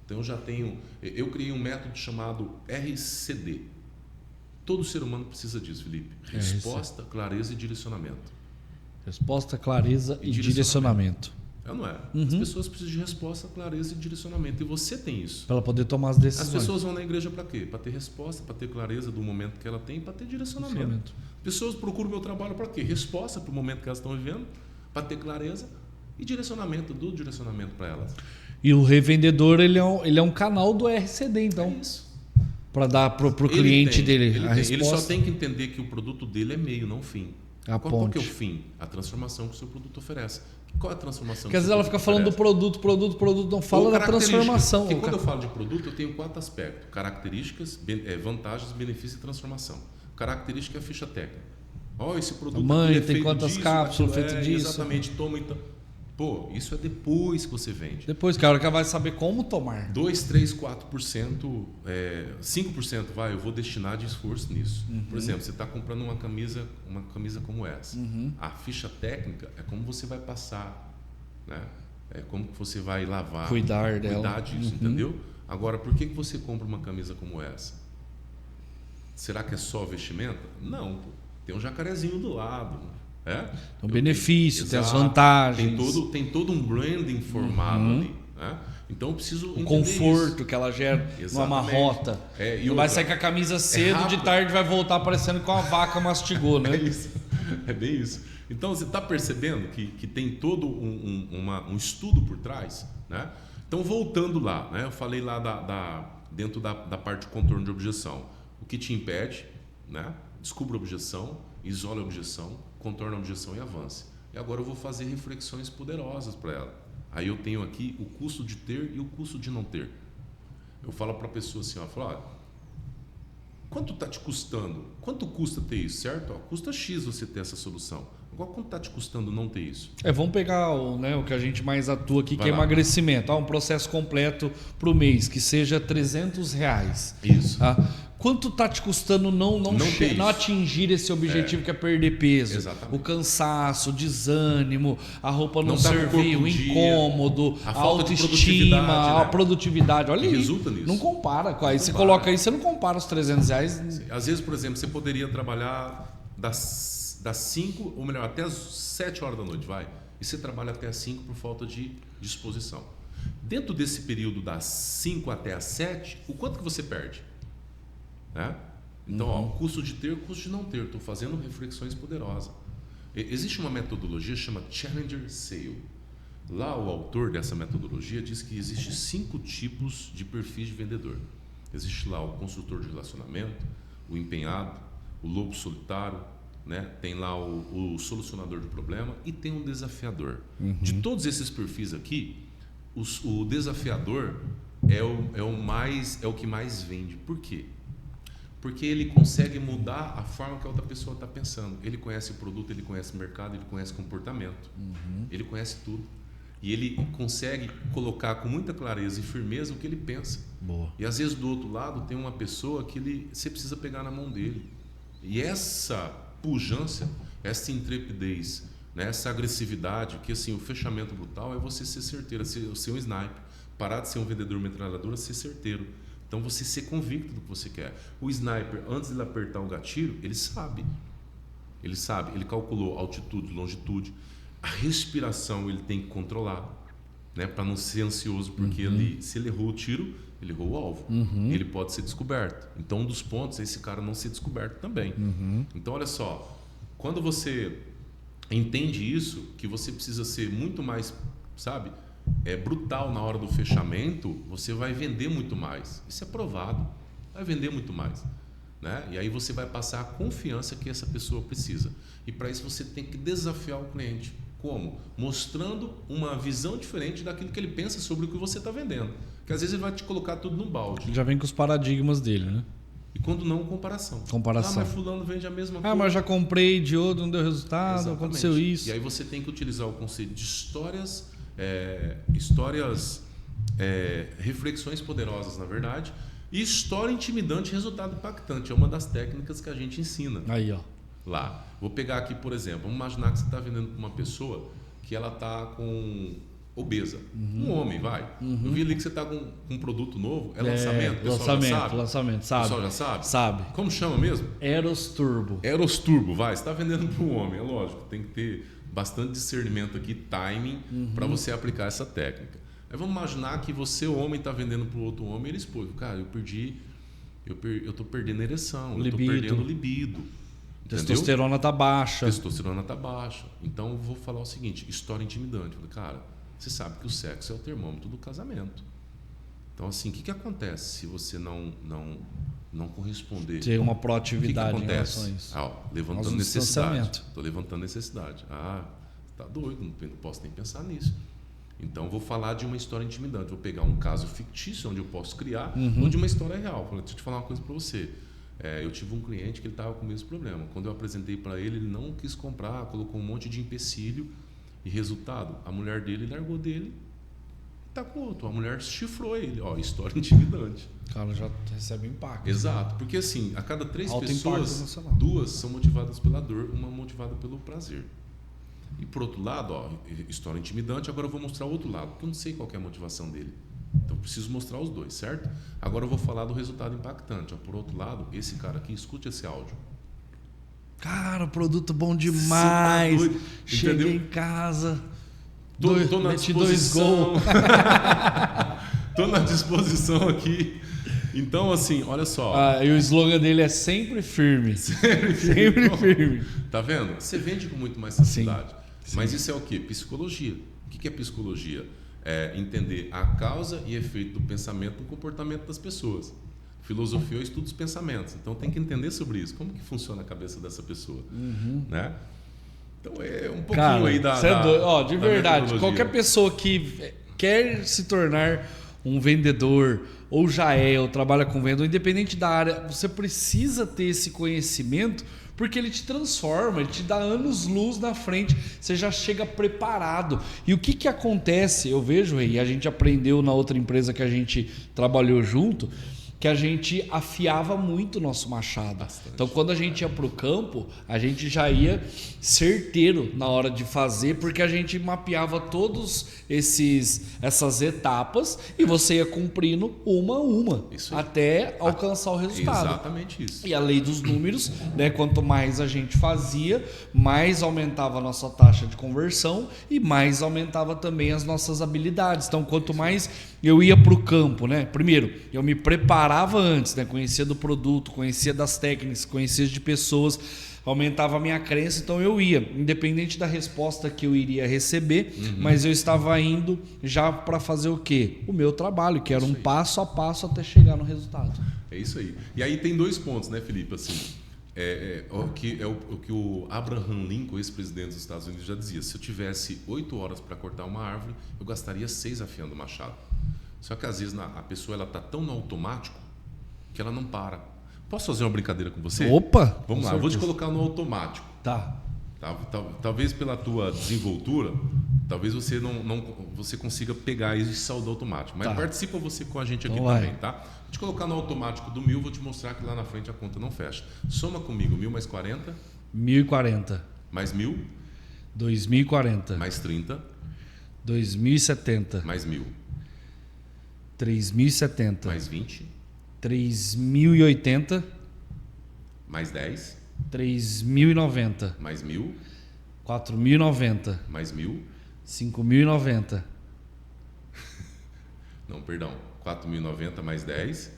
Então eu criei um método chamado RCD. Todo ser humano precisa disso, Felipe. Resposta, clareza e direcionamento. Resposta, clareza e direcionamento. É ou não é? As pessoas precisam de resposta, clareza e direcionamento. E você tem isso. Para ela poder tomar as decisões. As pessoas vão na igreja para quê? Para ter resposta, para ter clareza do momento que ela tem, para ter direcionamento. Pessoas procuram meu trabalho para quê? Resposta para o momento que elas estão vivendo, para ter clareza e direcionamento, do direcionamento para elas. E o revendedor, ele é um canal do RCD, então. É isso. Para dar para o cliente dele a resposta. Ele só tem que entender que o produto dele é meio, não fim. Qual que é o fim? A transformação que o seu produto oferece. Qual é a transformação? Porque às vezes ela fica falando do produto, não fala da transformação. Porque quando eu falo de produto, eu tenho 4 aspectos: características, vantagens, benefícios e transformação. Característica é a ficha técnica. Esse produto tem feito quantas cápsulas, feito disso. Exatamente, toma então. Pô, isso é depois que você vende. Depois, que a hora que ela vai saber como tomar. 2, 3, 4%, 5% eu vou destinar de esforço nisso. Por exemplo, você está comprando uma camisa como essa. A ficha técnica é como você vai passar, né? É como você vai lavar. Cuidar dela. Cuidar disso, entendeu? Agora, por que você compra uma camisa como essa? Será que é só vestimenta? Não, pô. Tem um jacarezinho do lado. Tem um benefício, tem as vantagens. Tem todo um branding formado ali. Né? Então eu preciso entender conforto isso. Que ela gera numa amarrota. Não vai sair com a camisa cedo, de tarde vai voltar parecendo que uma vaca mastigou, né? É isso. É bem isso. Então você está percebendo que tem todo um estudo por trás, né? Então voltando lá, né? Eu falei lá dentro da parte de contorno de objeção. O que te impede, né? Descubra a objeção, isole a objeção, contorne a objeção e avance. E agora eu vou fazer reflexões poderosas para ela. Aí eu tenho aqui o custo de ter e o custo de não ter. Eu falo para a pessoa assim, quanto está te custando? Quanto custa ter isso, certo? Custa X você ter essa solução. Agora, quanto está te custando não ter isso? Vamos pegar o que a gente mais atua aqui, que é emagrecimento. Um processo completo para o mês, que seja R$300. Isso. Quanto está te custando não atingir esse objetivo que é perder peso? Exatamente. O cansaço, o desânimo, a roupa não servir, o incômodo, a autoestima, a produtividade. Olha aí, resulta nisso. Não compara. Aí você coloca aí, você não compara os R$300. Às vezes, por exemplo, você poderia trabalhar das 5, ou melhor, até as 7 horas da noite, e você trabalha até as 5 por falta de disposição. Dentro desse período das 5 até as 7, o quanto que você perde? Então, custo de ter, custo de não ter. Estou fazendo reflexões poderosas. Existe uma metodologia chamada Challenger Sale. Lá o autor dessa metodologia diz que existe 5 tipos de perfis de vendedor. Existe lá o consultor de relacionamento, o empenhado, o lobo solitário, né? Tem lá o solucionador de problema e tem um desafiador. De todos esses perfis aqui, o desafiador é o que mais vende. Por quê? Porque ele consegue mudar a forma que a outra pessoa está pensando. Ele conhece o produto, ele conhece o mercado, ele conhece o comportamento. Ele conhece tudo. E ele consegue colocar com muita clareza e firmeza o que ele pensa. Boa. E às vezes do outro lado tem uma pessoa que você precisa pegar na mão dele. E essa pujança, essa intrepidez, né, essa agressividade, que assim, o fechamento brutal é você ser certeiro, ser um sniper. Parar de ser um vendedor metralhadora, ser certeiro. Então você ser convicto do que você quer. O sniper, antes de ele apertar o gatilho, ele sabe. Ele calculou altitude, longitude. A respiração ele tem que controlar, né, para não ser ansioso, porque se ele errou o tiro, ele errou o alvo. Ele pode ser descoberto. Então um dos pontos é esse cara não ser descoberto também. Então olha só, quando você entende isso, que você precisa ser muito mais, brutal na hora do fechamento, você vai vender muito mais. Isso é provado. Vai vender muito mais, né? E aí você vai passar a confiança que essa pessoa precisa. E para isso você tem que desafiar o cliente. Como? Mostrando uma visão diferente daquilo que ele pensa sobre o que você está vendendo. Que às vezes ele vai te colocar tudo no balde. Ele já vem com os paradigmas dele, né? E quando não, comparação. Comparação. Ah, mas fulano vende a mesma coisa. Ah, mas eu já comprei de outro, não deu resultado, Exatamente. aconteceu isso. E aí você tem que utilizar o conceito de reflexões poderosas, na verdade, e história intimidante, resultado impactante. É uma das técnicas que a gente ensina. Aí, ó. Lá. Vou pegar aqui, por exemplo, vamos imaginar que você está vendendo para uma pessoa que ela está com obesa. Um homem, vai. Eu vi ali que você está com um produto novo. É lançamento? O pessoal já sabe? Lançamento, sabe. O pessoal já sabe? Sabe. Como chama mesmo? Eros Turbo. Eros Turbo, vai. Você está vendendo para um homem, é lógico. Tem que ter bastante discernimento aqui, timing, para você aplicar essa técnica. Aí vamos imaginar que você, homem, está vendendo para o outro homem e ele expôs. Cara, eu estou perdendo ereção, eu estou perdendo libido. Testosterona está baixa. Testosterona está baixa. Então eu vou falar o seguinte: história intimidante. Eu falei, cara, você sabe que o sexo é o termômetro do casamento. Então, assim, o que acontece se você não corresponder? Ter uma proatividade em relação a isso. Levantando necessidade. Estou levantando necessidade. Tá doido, não posso nem pensar nisso. Então, eu vou falar de uma história intimidante. Vou pegar um caso fictício, onde eu posso criar, ou de uma história real. Deixa eu te falar uma coisa para você. Eu tive um cliente que ele estava com o mesmo problema. Quando eu apresentei para ele, ele não quis comprar, colocou um monte de empecilho. E resultado, a mulher dele largou dele e tá com outro. A mulher chifrou ele. História intimidante. O cara já recebe impacto. Exato. Porque assim, a cada 3 Alto pessoas, 2 são motivadas pela dor, uma motivada pelo prazer. E por outro lado, história intimidante, agora eu vou mostrar o outro lado, porque eu não sei qual que é a motivação dele. Então eu preciso mostrar os dois, certo? Agora eu vou falar do resultado impactante. Por outro lado, esse cara aqui, escute esse áudio. Cara, produto bom demais. Tá cheguei em casa. Tô na disposição. Tô na disposição aqui. Então, assim, olha só. E o slogan dele é sempre firme. Sempre firme. Tá vendo? Você vende com muito mais facilidade. Sim. Mas isso é o quê? Psicologia. O que é psicologia? É entender a causa e efeito do pensamento no comportamento das pessoas. Filosofia é o estudo dos pensamentos. Então tem que entender sobre isso. Como que funciona a cabeça dessa pessoa, né? Então é um pouquinho, cara, aí da... de verdade, qualquer pessoa que quer se tornar um vendedor, ou já ou trabalha com venda, ou independente da área, você precisa ter esse conhecimento, porque ele te transforma, ele te dá anos-luz na frente, você já chega preparado. E o que acontece, eu vejo, e a gente aprendeu na outra empresa que a gente trabalhou junto, que a gente afiava muito o nosso machado. Bastante. Então, quando a gente ia para o campo, a gente já ia certeiro na hora de fazer, porque a gente mapeava todas essas etapas e você ia cumprindo uma a uma, até alcançar o resultado. Exatamente isso. E a lei dos números, né? Quanto mais a gente fazia, mais aumentava a nossa taxa de conversão e mais aumentava também as nossas habilidades. Então, quanto mais eu ia para o campo, né? Primeiro, eu me preparava antes, né? Conhecia do produto, conhecia das técnicas, conhecia de pessoas, aumentava a minha crença, então eu ia, independente da resposta que eu iria receber, mas eu estava indo já para fazer o quê? O meu trabalho, que era um passo a passo até chegar no resultado. É isso aí. E aí tem 2 pontos, né, Felipe? Assim, o que o Abraham Lincoln, ex-presidente dos Estados Unidos, já dizia: se eu tivesse 8 horas para cortar uma árvore, eu gastaria 6 afiando o machado. Só que às vezes a pessoa está tão no automático que ela não para. Posso fazer uma brincadeira com você? Opa! Vamos lá, eu vou te colocar no automático. Tá. Talvez pela tua desenvoltura, talvez você você consiga pegar isso e sair do automático. Mas participa você com a gente aqui também, tá? Vou te colocar no automático do 1000, vou te mostrar que lá na frente a conta não fecha. Soma comigo, 1000 mais 40. 1040. Mais 1000. 2040. Mais 30. 2070. Mais 1000. 3070. Mais 20. 3080. Mais 10. 3090. Mais 1000. 4090. Mais 1000. 5090. Não, perdão. 4090 mais 10.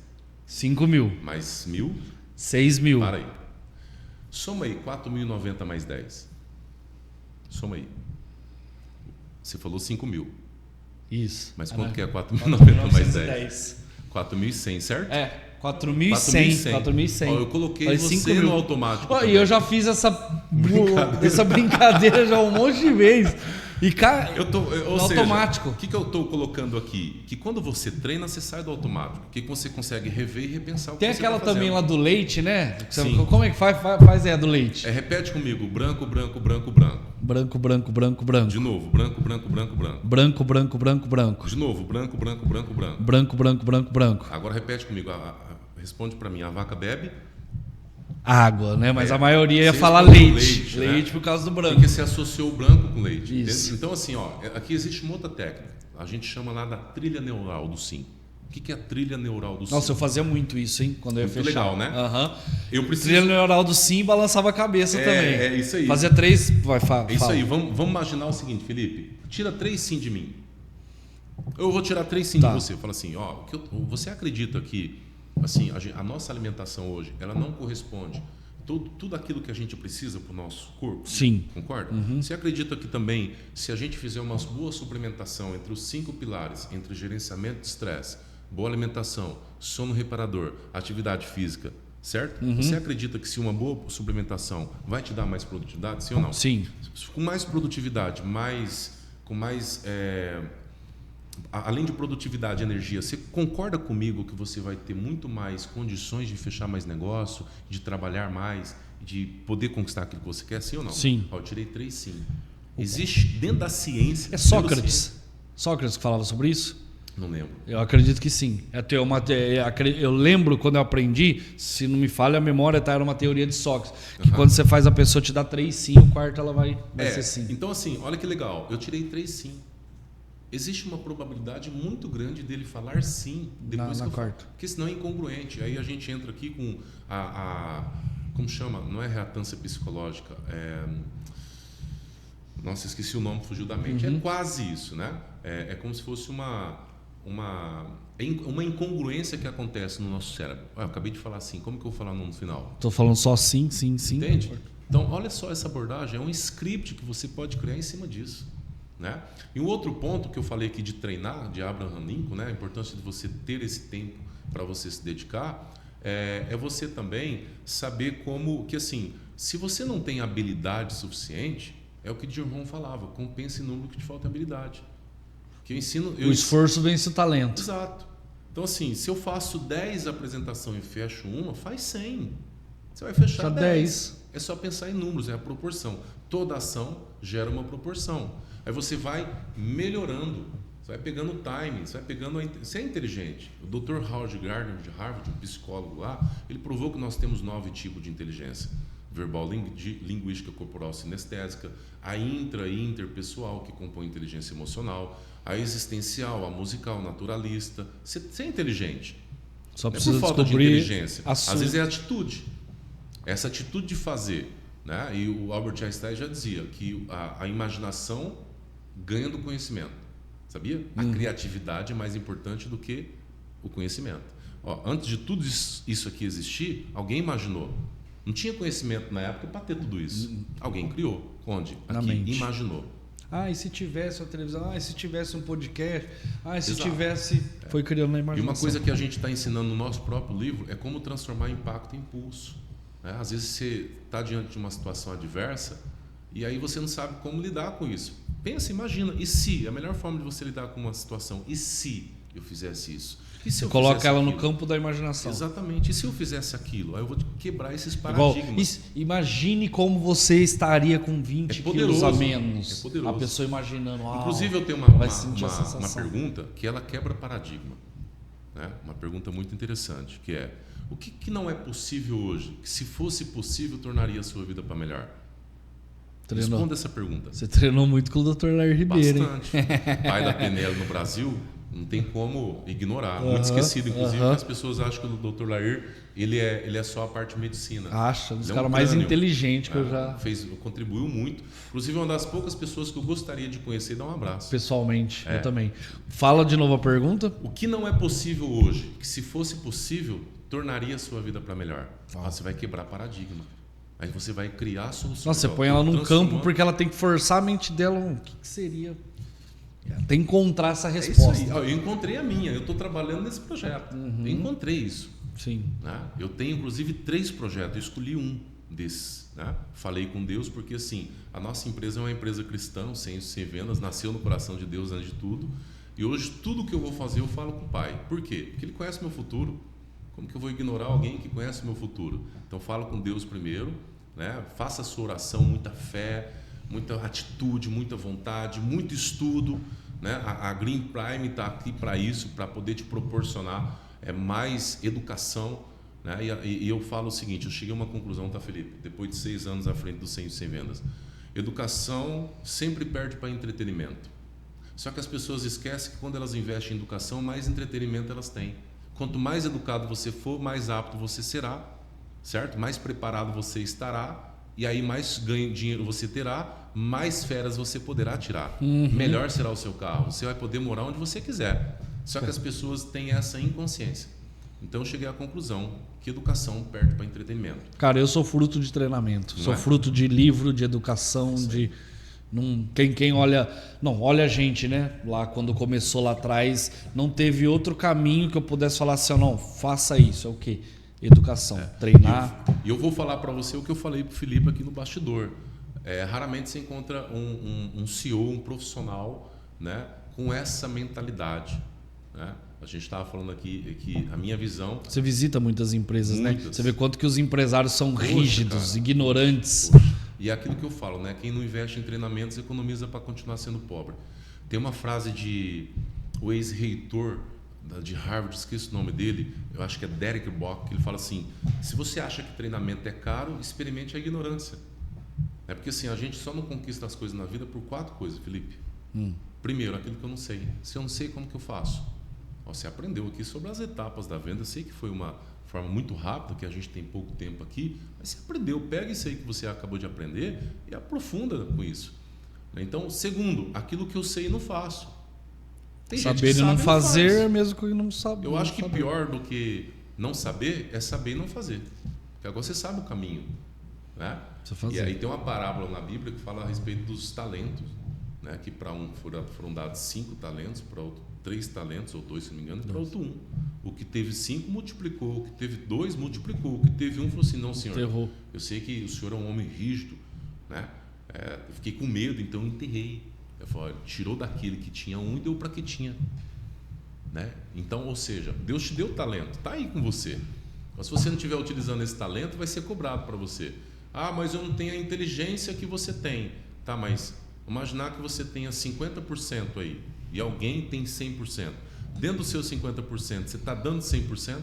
5000. Mais 1000. 6000. Para aí. Soma aí 4090 mais 10. Soma aí. Você falou 5000. Isso. Mas quanto que é 4090 mais 10? 4100, certo? 4.100. 4.100. Ó, eu coloquei Falei você 5.000. no automático. Ó, e eu já fiz essa brincadeira já um monte de vezes. E, cara, Ou seja, automático. O que eu estou colocando aqui? Que quando você treina, você sai do automático. Que você consegue rever e repensar o que Tem você aquela tá fazendo. também lá do leite, né? Sim. Como é que faz a do leite? Repete comigo. Branco, branco, branco, branco. Branco, branco, branco, branco. De novo. Branco, branco, branco, branco. Branco, branco, branco, branco. De novo. Branco, branco, branco, branco. Branco, branco, branco, branco. Agora repete comigo. Responde para mim. A vaca bebe? Água, né? Mas a maioria ia Você falar respondeu leite. né? Leite por causa do branco. Porque você associou o branco com leite. Isso. Então, assim, ó, aqui existe uma outra técnica. A gente chama lá da trilha neural do sim. O que é a trilha neural do sim? Nossa, eu fazia muito isso, hein? Quando eu ia Muito fechar. legal, né? Aham. Eu preciso... Trilha neural do sim e balançava a cabeça também. É isso aí. Fazia 3... É isso aí. Vamos imaginar o seguinte, Felipe. Tira 3 sim de mim. Eu vou tirar 3 sim de você. Fala assim, ó, você acredita que assim, a nossa alimentação hoje, ela não corresponde tudo aquilo que a gente precisa para o nosso corpo? Sim. Concorda? Você acredita que também, se a gente fizer uma boa suplementação entre os 5 pilares, entre gerenciamento de estresse, boa alimentação, sono reparador, atividade física, certo? Você acredita que se uma boa suplementação vai te dar mais produtividade, sim ou não? Sim. Com mais produtividade, além de produtividade e energia, você concorda comigo que você vai ter muito mais condições de fechar mais negócio, de trabalhar mais, de poder conquistar aquilo que você quer, sim ou não? Sim. Ó, eu tirei 3 sim. Existe dentro da ciência... É Sócrates. Sócrates que falava sobre isso? Não lembro. Eu acredito que sim. Eu lembro quando eu aprendi, se não me falha a memória, era uma teoria de Sócrates, que quando você faz a pessoa te dá 3 sim, o quarto ela vai ser sim. Então assim, olha que legal, eu tirei 3 sim. Existe uma probabilidade muito grande dele falar sim depois na que eu quarta. Porque senão é incongruente. Aí a gente entra aqui com como chama? Não é reatância psicológica. Nossa, esqueci o nome, fugiu da mente. É quase isso, né? É como se fosse uma incongruência que acontece no nosso cérebro. Eu acabei de falar assim, como que eu vou falar no final? Estou falando só sim, sim, sim. Entende? Então, olha só essa abordagem, é um script que você pode criar em cima disso. Né? E um outro ponto que eu falei aqui de treinar, de Abraham Lincoln, né? A importância de você ter esse tempo para você se dedicar, é você também saber como, que assim, se você não tem habilidade suficiente, é o que Jim Rohn falava, compensa em número que te falta habilidade. Que o esforço vence o talento. Exato. Então assim, se eu faço 10 apresentações e fecho uma, faz 100. Você vai fechar 10. É só pensar em números, é a proporção. Toda ação gera uma proporção. Aí você vai melhorando, você vai pegando o timing, você vai pegando você é inteligente. O Dr. Howard Gardner de Harvard, um psicólogo lá, ele provou que nós temos 9 tipos de inteligência: verbal, linguística, corporal, sinestésica, a intra e interpessoal, que compõe a inteligência emocional, a existencial, a musical, naturalista. Você é inteligente. Só não precisa é por falta de descobrir inteligência. Às vezes é atitude. Essa atitude de fazer, né? E o Albert Einstein já dizia que a imaginação ganha do conhecimento, sabia? A criatividade é mais importante do que o conhecimento. Ó, antes de tudo isso aqui existir, alguém imaginou. Não tinha conhecimento na época para ter tudo isso. Alguém criou. Onde? Aqui, imaginou. E se tivesse uma televisão? E se tivesse um podcast? E se Exato. tivesse... Foi criando na imaginação. E uma coisa que a gente está ensinando no nosso próprio livro é como transformar impacto em impulso. Né? Às vezes você está diante de uma situação adversa e aí você não sabe como lidar com isso. Pensa, imagina, e se? A melhor forma de você lidar com uma situação, e se eu fizesse isso? E se você eu coloca ela aquilo? no campo da imaginação. Exatamente. E se eu fizesse aquilo? Aí eu vou quebrar esses paradigmas. Imagine como você estaria com 20 quilos a menos. É poderoso. A pessoa imaginando. Inclusive eu tenho uma pergunta que ela quebra paradigma. Né? Uma pergunta muito interessante, que é: o que não é possível hoje, que se fosse possível tornaria a sua vida para melhor? Responda essa pergunta. Você treinou muito com o Dr. Lair Ribeiro. Bastante. Pai da PNL no Brasil, não tem como ignorar. Muito esquecido, inclusive, que as pessoas acham que o Dr. Lair ele é só a parte de medicina. Acha, um dos caras mais inteligentes que eu já... Contribuiu muito. Inclusive, uma das poucas pessoas que eu gostaria de conhecer e dar um abraço. Pessoalmente, eu também. Fala de novo a pergunta. O que não é possível hoje, que se fosse possível, tornaria a sua vida para melhor? Você vai quebrar paradigma. Aí você vai criar soluções. Nossa, você põe ela num campo porque ela tem que forçar a mente dela. O que seria? Tem que encontrar essa resposta. É isso aí. Eu encontrei a minha. Eu estou trabalhando nesse projeto. Eu encontrei isso. Sim. Né? Eu tenho, inclusive, 3 projetos. Eu escolhi um desses. Né? Falei com Deus porque, assim, a nossa empresa é uma empresa cristã, sem vendas, nasceu no coração de Deus antes de tudo. E hoje, tudo que eu vou fazer, eu falo com o Pai. Por quê? Porque Ele conhece o meu futuro. Como que eu vou ignorar alguém que conhece o meu futuro? Então, falo com Deus primeiro, né? Faça a sua oração, muita fé, muita atitude, muita vontade, muito estudo. Né? A Green Prime está aqui para isso, para poder te proporcionar mais educação. Né? E eu falo o seguinte, eu cheguei a uma conclusão, tá, Felipe? Depois de 6 anos à frente do 100 Sem Vendas. Educação sempre perde para entretenimento. Só que as pessoas esquecem que quando elas investem em educação, mais entretenimento elas têm. Quanto mais educado você for, mais apto você será, certo? Mais preparado você estará, e aí mais ganho dinheiro você terá, mais férias você poderá tirar. Melhor será o seu carro, você vai poder morar onde você quiser. Só que as pessoas têm essa inconsciência. Então eu cheguei à conclusão que educação perde para entretenimento. Cara, eu sou fruto de treinamento, sou fruto de livro, de educação, de... Quem olha... Não, olha a gente, né? Lá quando começou lá atrás, não teve outro caminho que eu pudesse falar assim, não, faça isso. É o quê? Educação, treinar. E eu vou falar para você o que eu falei para o Felipe aqui no bastidor. Raramente você encontra um CEO, um profissional, né, com essa mentalidade. Né? A gente estava falando aqui que a minha visão... Você visita muitas empresas, muitas, né? Você vê quanto que os empresários são rígidos, cara, ignorantes. Poxa. E é aquilo que eu falo, né? Quem não investe em treinamentos economiza para continuar sendo pobre. Tem uma frase de o ex-reitor de Harvard, esqueci o nome dele, eu acho que é Derek Bock, que ele fala assim, se você acha que treinamento é caro, experimente a ignorância. É porque assim, a gente só não conquista as coisas na vida por 4 coisas, Felipe. Primeiro, aquilo que eu não sei. Se eu não sei, como que eu faço? Você aprendeu aqui sobre as etapas da venda, eu sei que foi uma forma muito rápida, que a gente tem pouco tempo aqui, mas você aprendeu, pega isso aí que você acabou de aprender e aprofunda com isso. Então, segundo, aquilo que eu sei e não faço. Tem saber gente que e não fazer, faz. Mesmo que não sabe. Eu acho que pior do que não saber é saber e não fazer. Porque agora você sabe o caminho. Né? E aí tem uma parábola na Bíblia que fala a respeito dos talentos. Né? Que para um foram dados 5 talentos, para outro 3 talentos, ou 2, se não me engano, para outro 1. O que teve 5 multiplicou, o que teve 2 multiplicou, o que teve 1 falou assim, não, senhor, enterrou. Eu sei que o senhor é um homem rígido, né? Eu fiquei com medo, então eu enterrei. Eu falei, tirou daquele que tinha 1 e deu para que tinha. Né? Então, ou seja, Deus te deu talento, está aí com você. Mas se você não estiver utilizando esse talento, vai ser cobrado para você. Ah, mas eu não tenho a inteligência que você tem. Tá, mas imaginar que você tenha 50% aí e alguém tem 100%. Dentro dos seus 50%, você está dando 100%?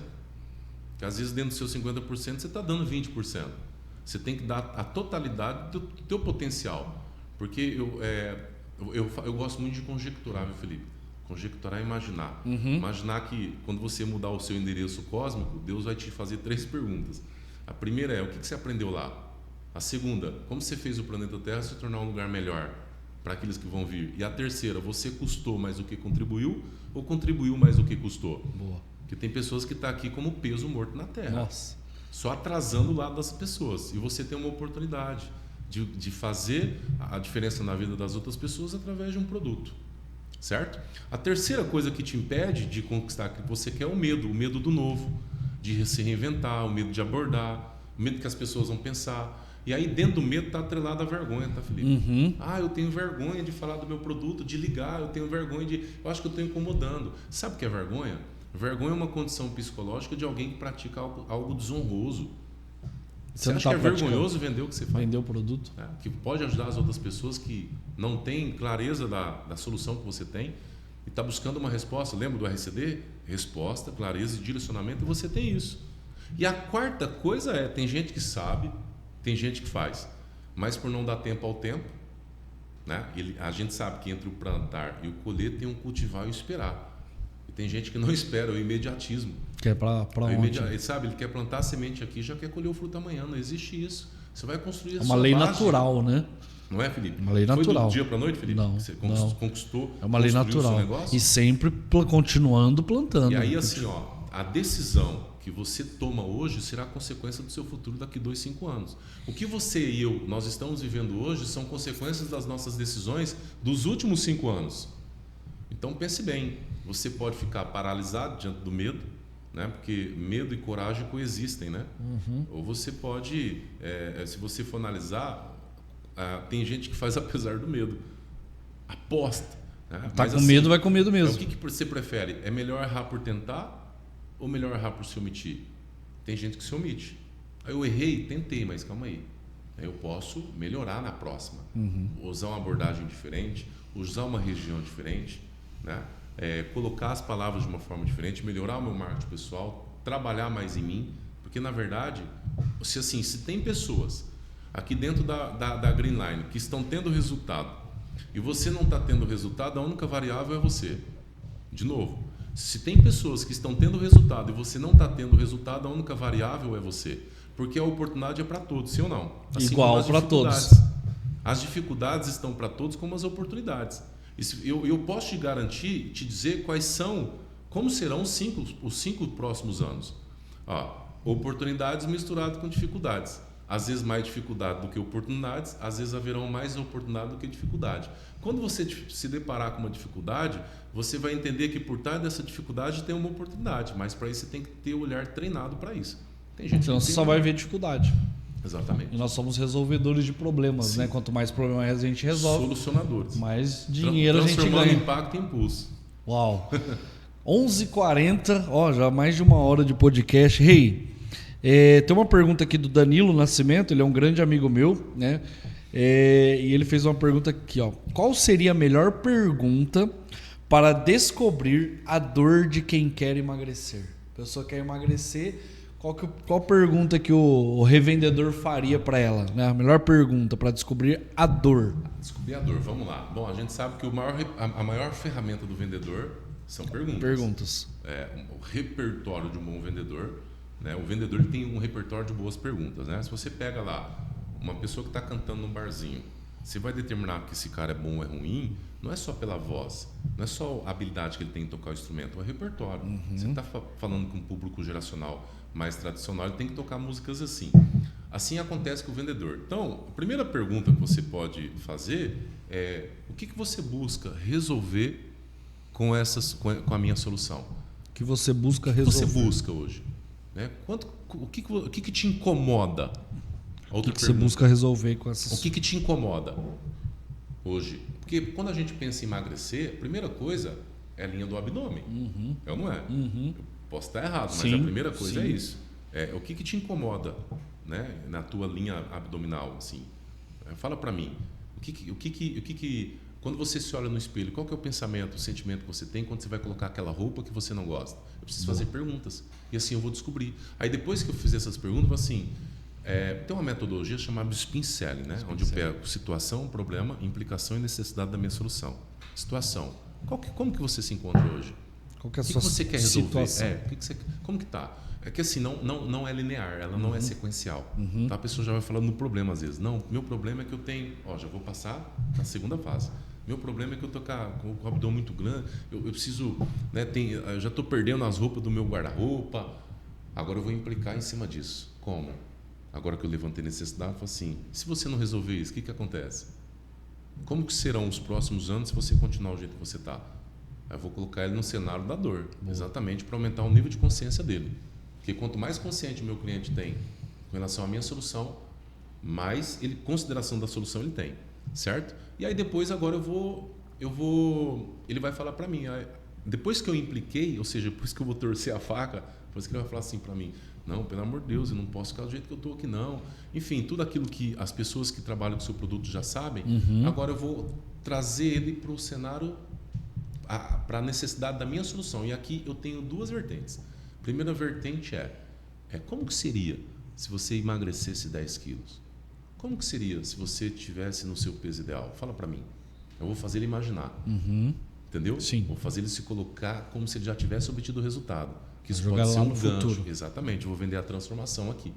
Porque às vezes dentro dos seus 50% você está dando 20%. Você tem que dar a totalidade do teu potencial. Porque eu gosto muito de conjecturar, meu Felipe. Conjecturar é imaginar. Imaginar que quando você mudar o seu endereço cósmico, Deus vai te fazer 3 perguntas. A primeira é, o que você aprendeu lá? A segunda, como você fez o planeta Terra se tornar um lugar melhor para aqueles que vão vir? E a terceira, você custou mais do que contribuiu ou contribuiu mais do que custou? Boa. Porque tem pessoas que estão aqui como peso morto na Terra. Nossa. Só atrasando o lado das pessoas. E você tem uma oportunidade de fazer a diferença na vida das outras pessoas através de um produto. Certo? A terceira coisa que te impede de conquistar o que você quer é o medo do novo, de se reinventar, o medo de abordar, o medo que as pessoas vão pensar. E aí dentro do medo está atrelada a vergonha, tá, Felipe? Ah, eu tenho vergonha de falar do meu produto, de ligar, eu tenho vergonha de... Eu acho que eu estou incomodando. Sabe o que é vergonha? Vergonha é uma condição psicológica de alguém que pratica algo desonroso. Você acha que é vergonhoso vender o que você faz? Vender o produto. Que pode ajudar as outras pessoas que não têm clareza da solução que você tem e está buscando uma resposta. Lembra do RCD? Resposta, clareza e direcionamento, e você tem isso. E a quarta coisa é, tem gente que sabe, tem gente que faz, mas por não dar tempo ao tempo, né? A gente sabe que entre o plantar e o colher tem um cultivar e o esperar. E tem gente que não espera, é o imediatismo. Que é para onde? Ele sabe, ele quer plantar a semente aqui, já quer colher o fruto amanhã. Não existe isso. Você vai construir a sua uma lei base. Natural, né? Não é, Felipe? Uma lei natural. Foi do dia para a noite, Felipe? Não. Você não. conquistou. É uma lei natural. E sempre continuando plantando. E aí, assim, a decisão que você toma hoje será consequência do seu futuro daqui 2, 5 anos. O que você e eu, nós estamos vivendo hoje, são consequências das nossas decisões dos últimos 5 anos. Então pense bem, você pode ficar paralisado diante do medo, né? Porque medo e coragem coexistem, né? Ou você pode, se você for analisar, tem gente que faz apesar do medo, aposta. Né? Tá Mas, com assim, medo, vai com medo o mesmo. que você prefere? É melhor errar por tentar ou melhor errar por se omitir? Tem gente que se omite. Aí eu errei, tentei, mas calma aí. Eu posso melhorar na próxima. Usar uma abordagem diferente, usar uma região diferente, né? Colocar as palavras de uma forma diferente, melhorar o meu marketing pessoal, trabalhar mais em mim. Porque, na verdade, se tem pessoas aqui dentro da Greenline que estão tendo resultado e você não está tendo resultado, a única variável é você. De novo, se tem pessoas que estão tendo resultado e você não está tendo resultado, a única variável é você. Porque a oportunidade é para todos, sim ou não? Assim igual para todos. As dificuldades estão para todos como as oportunidades. Eu posso te garantir, te dizer como serão os 5 próximos anos. Oportunidades misturadas com dificuldades. Às vezes mais dificuldade do que oportunidades, às vezes haverão mais oportunidade do que dificuldade. Quando você se deparar com uma dificuldade, você vai entender que por trás dessa dificuldade tem uma oportunidade, mas para isso você tem que ter o olhar treinado para isso. Tem gente Então você só vai ver dificuldade. Exatamente. E nós somos resolvedores de problemas, né? Quanto mais problemas a gente resolve, solucionadores. Mais dinheiro a gente ganha. Transformando impacto em impulso. Uau! 11h40, já mais de 1 hora de podcast. Tem uma pergunta aqui do Danilo Nascimento, ele é um grande amigo meu, né? E ele fez uma pergunta aqui, qual seria a melhor pergunta para descobrir a dor de quem quer emagrecer? A pessoa quer emagrecer, qual pergunta que o revendedor faria para ela? Né? A melhor pergunta para descobrir a dor. Descobrir a dor, vamos lá. Bom, a gente sabe que a maior ferramenta do vendedor são perguntas. O repertório de um bom vendedor, né? O vendedor tem um repertório de boas perguntas, né? Se você pega lá uma pessoa que está cantando num barzinho, você vai determinar que esse cara é bom ou é ruim, não é só pela voz, não é só a habilidade que ele tem em tocar o instrumento, é o repertório. Você está falando com um público geracional mais tradicional, ele tem que tocar músicas assim. Assim acontece com o vendedor. Então, a primeira pergunta que você pode fazer é: o que você busca resolver com a minha solução? O que você busca resolver? O que você busca hoje? Né? O que te incomoda? O que você busca resolver com essas... O que te incomoda hoje? Porque quando a gente pensa em emagrecer, a primeira coisa é a linha do abdômen. É ou não é? Eu posso estar errado, mas a primeira coisa é isso. O que te incomoda, né, na tua linha abdominal? Assim? Fala para mim. Quando você se olha no espelho, qual que é o pensamento, o sentimento que você tem quando você vai colocar aquela roupa que você não gosta? Eu preciso fazer perguntas. E assim eu vou descobrir. Aí depois que eu fizer essas perguntas, eu vou assim... tem uma metodologia chamada Spin Selling, né? Onde eu pego situação, problema, implicação e necessidade da minha solução. Situação. Como que você se encontra hoje? Qual que é a o que sua você quer resolver? situação? Como que tá? É que assim, não é linear, ela não é sequencial. Tá? A pessoa já vai falando no problema às vezes. Não, meu problema é que eu tenho... já vou passar na segunda fase. Meu problema é que eu estou com o abdômen muito grande, eu preciso... Né, eu já estou perdendo as roupas do meu guarda-roupa, agora eu vou implicar em cima disso. Como? Agora que eu levantei necessidade, eu falo assim, se você não resolver isso, o que acontece? Como que serão os próximos anos se você continuar do jeito que você está? Eu vou colocar ele no cenário da dor, exatamente para aumentar o nível de consciência dele. Porque quanto mais consciente o meu cliente tem com relação à minha solução, mais consideração da solução ele tem, certo? E aí depois agora ele vai falar para mim, depois que eu impliquei, ou seja, depois que eu vou torcer a faca, depois que ele vai falar assim para mim, não, pelo amor de Deus, eu não posso ficar do jeito que eu estou aqui, não. Enfim, tudo aquilo que as pessoas que trabalham com o seu produto já sabem, agora eu vou trazer ele para o cenário, para a necessidade da minha solução. E aqui eu tenho 2 vertentes. A primeira vertente é como que seria se você emagrecesse 10 quilos? Como que seria se você estivesse no seu peso ideal? Fala para mim. Eu vou fazer ele imaginar. Entendeu? Sim. Vou fazer ele se colocar como se ele já tivesse obtido o resultado. Que isso jogar pode ser lá um no gancho. futuro. Exatamente, eu vou vender a transformação aqui.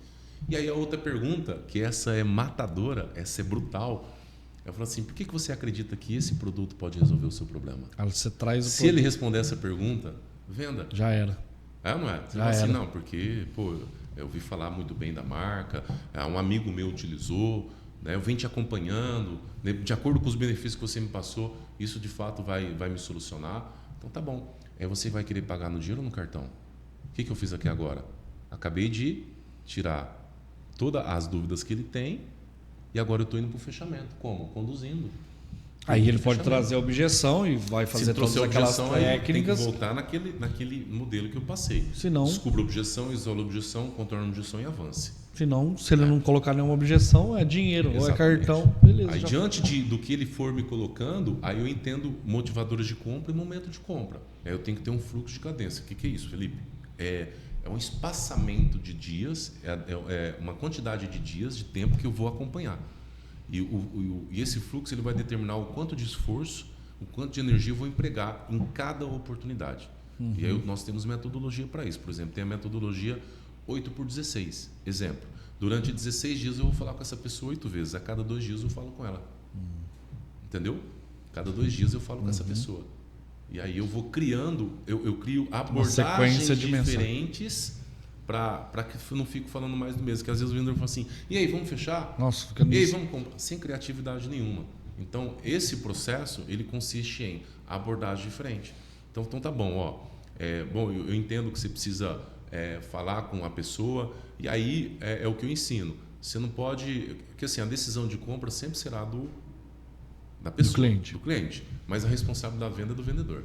E aí a outra pergunta, que essa é matadora, essa é brutal, eu falo assim, por que você acredita que esse produto pode resolver o seu problema? Você traz Se ele responder essa pergunta, venda. Já era. É ou não é? Você fala assim, não, porque eu ouvi falar muito bem da marca, um amigo meu utilizou, né, eu venho te acompanhando, né, de acordo com os benefícios que você me passou, isso de fato vai me solucionar. Então tá bom. Você vai querer pagar no dinheiro ou no cartão? O que eu fiz aqui agora? Acabei de tirar todas as dúvidas que ele tem e agora eu estou indo para o fechamento. Como? Conduzindo. Aí ele pode trazer a objeção e vai fazer todas aquelas técnicas. Tem que voltar naquele modelo que eu passei. Senão, descubra a objeção, isola a objeção, contorna a objeção e avance. Senão, se ele não colocar nenhuma objeção, é dinheiro. Exatamente. Ou é cartão, beleza. Aí diante do que ele for me colocando, aí eu entendo motivadores de compra e momento de compra. Aí eu tenho que ter um fluxo de cadência. O que é isso, Felipe? É um espaçamento de dias, é uma quantidade de dias, de tempo que eu vou acompanhar. E esse fluxo ele vai determinar o quanto de esforço, o quanto de energia eu vou empregar em cada oportunidade. E aí nós temos metodologia para isso. Por exemplo, tem a metodologia 8x16. Exemplo, durante 16 dias eu vou falar com essa pessoa 8 vezes. A cada 2 dias eu falo com ela. Entendeu? Cada 2 dias eu falo com essa pessoa. E aí eu vou criando, eu crio abordagens diferentes para que eu não fique falando mais do mesmo. Que às vezes o vendedor fala assim, e aí, vamos fechar? Nossa, fica nisso. E aí, vamos comprar? Sem criatividade nenhuma. Então, esse processo, ele consiste em abordagem diferente. Então tá bom, ó. Bom, eu entendo que você precisa falar com a pessoa, e aí é o que eu ensino. Você não pode... Porque assim, a decisão de compra sempre será da pessoa, do cliente. Mas a responsabilidade da venda é do vendedor.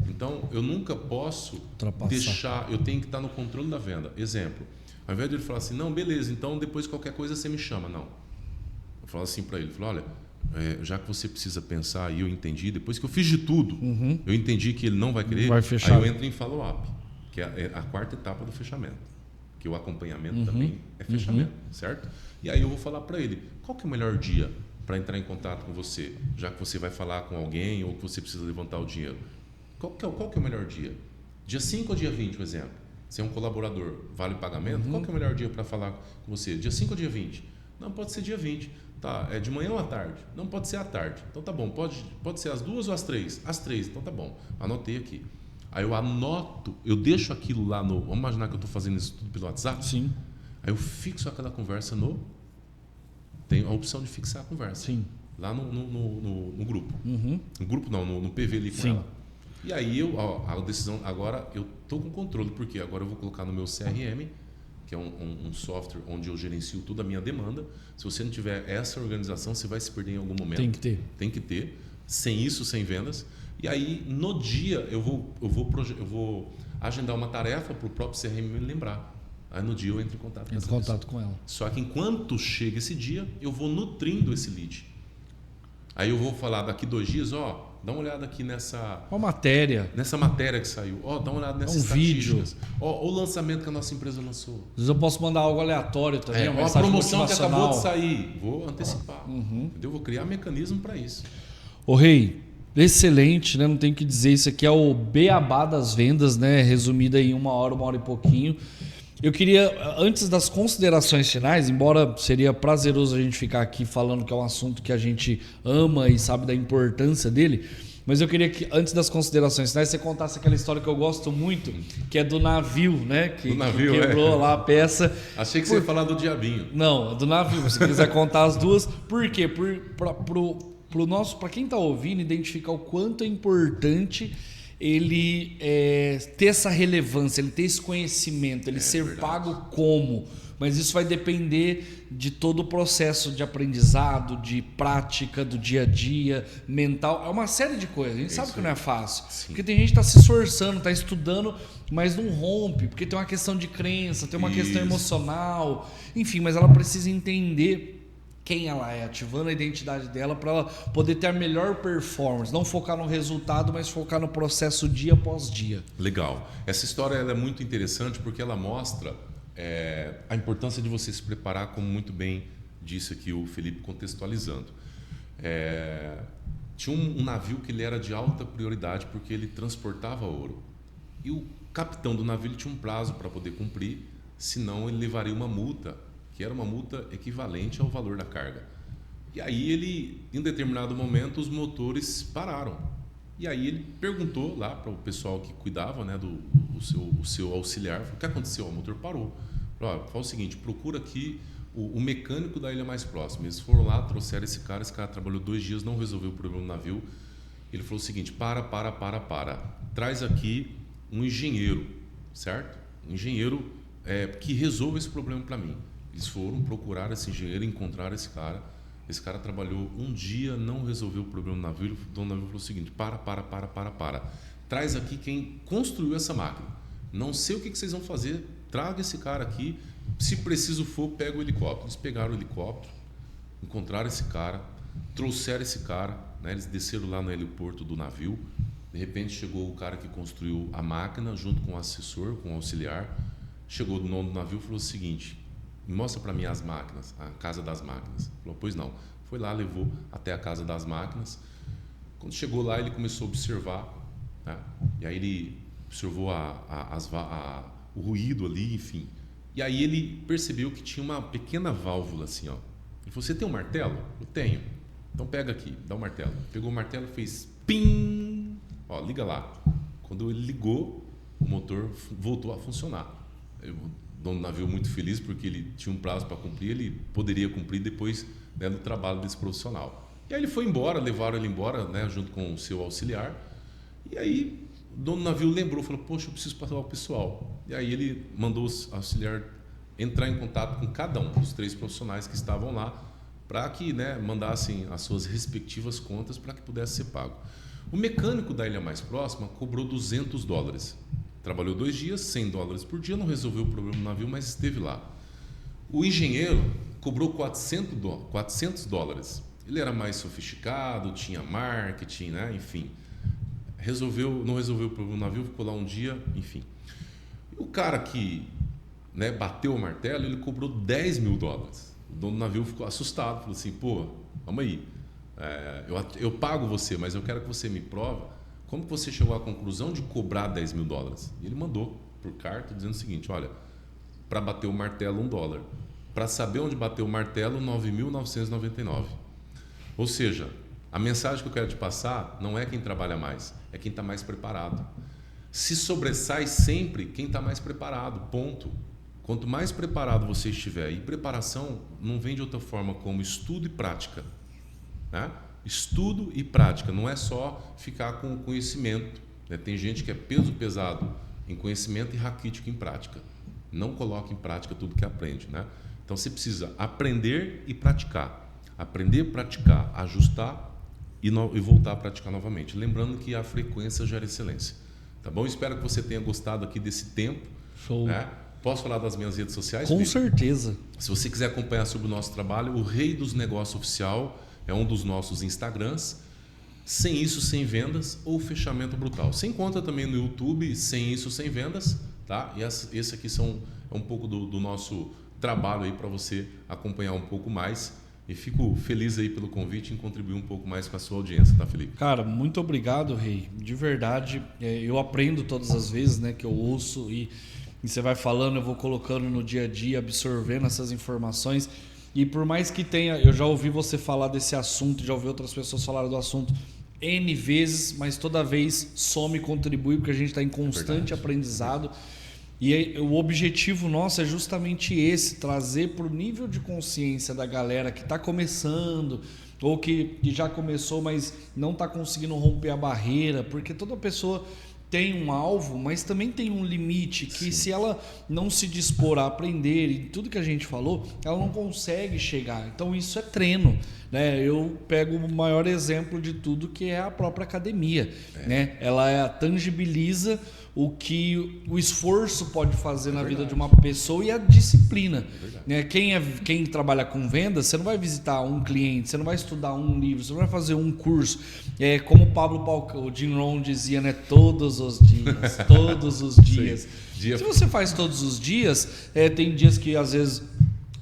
Então, eu nunca posso deixar... Eu tenho que estar no controle da venda. Exemplo, ao invés de ele falar assim, não, beleza, então depois qualquer coisa você me chama. Não. Eu falo assim para ele, olha, já que você precisa pensar, e eu entendi, depois que eu fiz de tudo, eu entendi que ele não vai querer, aí eu entro em follow-up, que é a quarta etapa do fechamento. Que o acompanhamento também é fechamento, certo? E aí eu vou falar para ele, qual que é o melhor dia para entrar em contato com você, já que você vai falar com alguém ou que você precisa levantar o dinheiro? Qual que é o melhor dia? Dia 5 ou dia 20, por exemplo? Você é um colaborador, vale pagamento? Qual que é o melhor dia para falar com você? Dia 5 ou dia 20? Não, pode ser dia 20. Tá, é de manhã ou à tarde? Não, pode ser à tarde. Então tá bom, pode ser às 2 ou às 3? Às 3, então tá bom. Anotei aqui. Aí eu anoto, eu deixo aquilo lá no... Vamos imaginar que eu estou fazendo isso tudo pelo WhatsApp? Sim. Aí eu fixo aquela conversa Tem a opção de fixar a conversa. Sim. Lá no grupo. No grupo não, no PV ali com Sim. ela. E aí a decisão, agora eu estou com controle, porque agora eu vou colocar no meu CRM, que é um software onde eu gerencio toda a minha demanda. Se você não tiver essa organização, você vai se perder em algum momento. Tem que ter. Sem isso, sem vendas. E aí, no dia, eu vou agendar uma tarefa para o próprio CRM me lembrar. Aí, no dia, eu entro em contato com ela. Só que enquanto chega esse dia, eu vou nutrindo esse lead. Aí eu vou falar daqui 2 dias, dá uma olhada aqui nessa matéria. Nessa matéria que saiu. Dá uma olhada nessas estatísticas. O lançamento que a nossa empresa lançou. Às vezes eu posso mandar algo aleatório também. A promoção que acabou de sair. Vou antecipar. Entendeu? Vou criar mecanismo para isso. Ô Rei, excelente, né? Não tenho o que dizer. Isso aqui é o beabá das vendas, né? Resumido aí em 1 hora e pouquinho. Eu queria, antes das considerações finais, embora seria prazeroso a gente ficar aqui falando que é um assunto que a gente ama e sabe da importância dele, mas eu queria que, antes das considerações finais, você contasse aquela história que eu gosto muito, que é do navio, né? Que quebrou lá a peça. Achei que você ia falar do diabinho. Não, do navio. Se quiser contar as duas. Por quê? Para quem está ouvindo, identificar o quanto é importante ele ter essa relevância, ele ter esse conhecimento, ele ser pago como. Mas isso vai depender de todo o processo de aprendizado, de prática, do dia a dia, mental. É uma série de coisas. A gente sabe que não é fácil. Sim. Porque tem gente que está se esforçando, está estudando, mas não rompe. Porque tem uma questão de crença, tem uma questão emocional. Enfim, mas ela precisa entender quem ela é, ativando a identidade dela para ela poder ter a melhor performance, não focar no resultado, mas focar no processo dia após dia. Legal. Essa história ela é muito interessante porque ela mostra a importância de você se preparar, como muito bem disse aqui o Felipe contextualizando. Tinha um navio que ele era de alta prioridade porque ele transportava ouro. E o capitão do navio ele tinha um prazo para poder cumprir, senão ele levaria uma multa, que era uma multa equivalente ao valor da carga. E aí em determinado momento, os motores pararam. E aí ele perguntou lá para o pessoal que cuidava, né, o seu auxiliar, falou, o que aconteceu? O motor parou. Falou, fala o seguinte, procura aqui o mecânico da ilha mais próxima. Eles foram lá, trouxeram esse cara trabalhou 2 dias, não resolveu o problema do navio. Ele falou o seguinte, para. Traz aqui um engenheiro, certo? um engenheiro que resolva esse problema para mim. Eles foram procurar esse engenheiro, encontraram esse cara. Esse cara trabalhou um dia, não resolveu o problema do navio. O dono do navio falou o seguinte: para. Traz aqui quem construiu essa máquina. Não sei o que vocês vão fazer, traga esse cara aqui. Se preciso for, pega o helicóptero. Eles pegaram o helicóptero, encontraram esse cara, trouxeram esse cara, né? Eles desceram lá no heliporto do navio. De repente chegou o cara que construiu a máquina, junto com o assessor, com o auxiliar. Chegou o dono do navio e falou o seguinte: mostra para mim as máquinas, a casa das máquinas. Falou: pois não. Foi lá, levou até a casa das máquinas. Quando chegou lá, ele começou a observar, né? E aí ele observou o ruído ali, enfim. E aí ele percebeu que tinha uma pequena válvula assim, ó. Ele falou: você tem um martelo? Eu tenho. Então pega aqui, dá um martelo. Pegou o martelo e fez pim. Ó, liga lá. Quando ele ligou, o motor voltou a funcionar. O dono do navio muito feliz porque ele tinha um prazo para cumprir, ele poderia cumprir depois, né, do trabalho desse profissional. E aí ele foi embora, levaram ele embora, né, junto com o seu auxiliar. E aí o dono do navio lembrou, falou: poxa, eu preciso passar o pessoal. E aí ele mandou o auxiliar entrar em contato com cada um dos 3 profissionais que estavam lá para que, né, mandassem as suas respectivas contas para que pudesse ser pago. O mecânico da ilha mais próxima cobrou $200. Trabalhou 2 dias, $100 por dia, não resolveu o problema do navio, mas esteve lá. O engenheiro cobrou $400. Ele era mais sofisticado, tinha marketing, né? Enfim. Não resolveu o problema do navio, ficou lá um dia, enfim. E o cara que, né, bateu o martelo, ele cobrou $10 mil. O dono do navio ficou assustado, falou assim: pô, vamos aí, eu pago você, mas eu quero que você me prove como que você chegou à conclusão de cobrar $10 mil. E ele mandou por carta dizendo o seguinte: olha, para bater o martelo $1, para saber onde bater o martelo 9.999. Ou seja, a mensagem que eu quero te passar não é quem trabalha mais, é quem está mais preparado. Se sobressai sempre quem está mais preparado, ponto. Quanto mais preparado você estiver, e preparação não vem de outra forma como estudo e prática, né? Estudo e prática, não é só ficar com o conhecimento, né? Tem gente que é peso pesado em conhecimento e raquítico em prática. Não coloca em prática tudo que aprende, né? Então você precisa aprender e praticar. Aprender, praticar, ajustar e voltar a praticar novamente. Lembrando que a frequência gera excelência. Tá bom? Espero que você tenha gostado aqui desse tempo. Show. Né? Posso falar das minhas redes sociais? Com certeza. Se você quiser acompanhar sobre o nosso trabalho, o Rei dos Negócios Oficial é um dos nossos Instagrams. Sem Isso, Sem Vendas ou Fechamento Brutal. Você encontra também no YouTube Sem Isso, Sem Vendas. Tá? E esse aqui é um pouco do nosso trabalho aí para você acompanhar um pouco mais. E fico feliz aí pelo convite em contribuir um pouco mais com a sua audiência, tá, Felipe? Cara, muito obrigado, Rei. De verdade, eu aprendo todas as vezes, né, que eu ouço e você vai falando, eu vou colocando no dia a dia, absorvendo essas informações. E por mais que tenha, eu já ouvi você falar desse assunto, já ouvi outras pessoas falarem do assunto N vezes, mas toda vez some e contribui, porque a gente está em constante aprendizado. E o objetivo nosso é justamente esse, trazer para o nível de consciência da galera que está começando ou que já começou, mas não está conseguindo romper a barreira, porque toda pessoa tem um alvo, mas também tem um limite que, se ela não se dispor a aprender e tudo que a gente falou, ela não consegue chegar. Então isso é treino, né? Eu pego o maior exemplo de tudo, que é a própria academia, né? Ela tangibiliza o que o esforço pode fazer na vida de uma pessoa e a disciplina, né? Quem trabalha com vendas, você não vai visitar um cliente, você não vai estudar um livro, você não vai fazer um curso. Como o Pablo o Jim Rohn dizia, né? Todos os dias, todos os dias. Se você faz todos os dias, tem dias que às vezes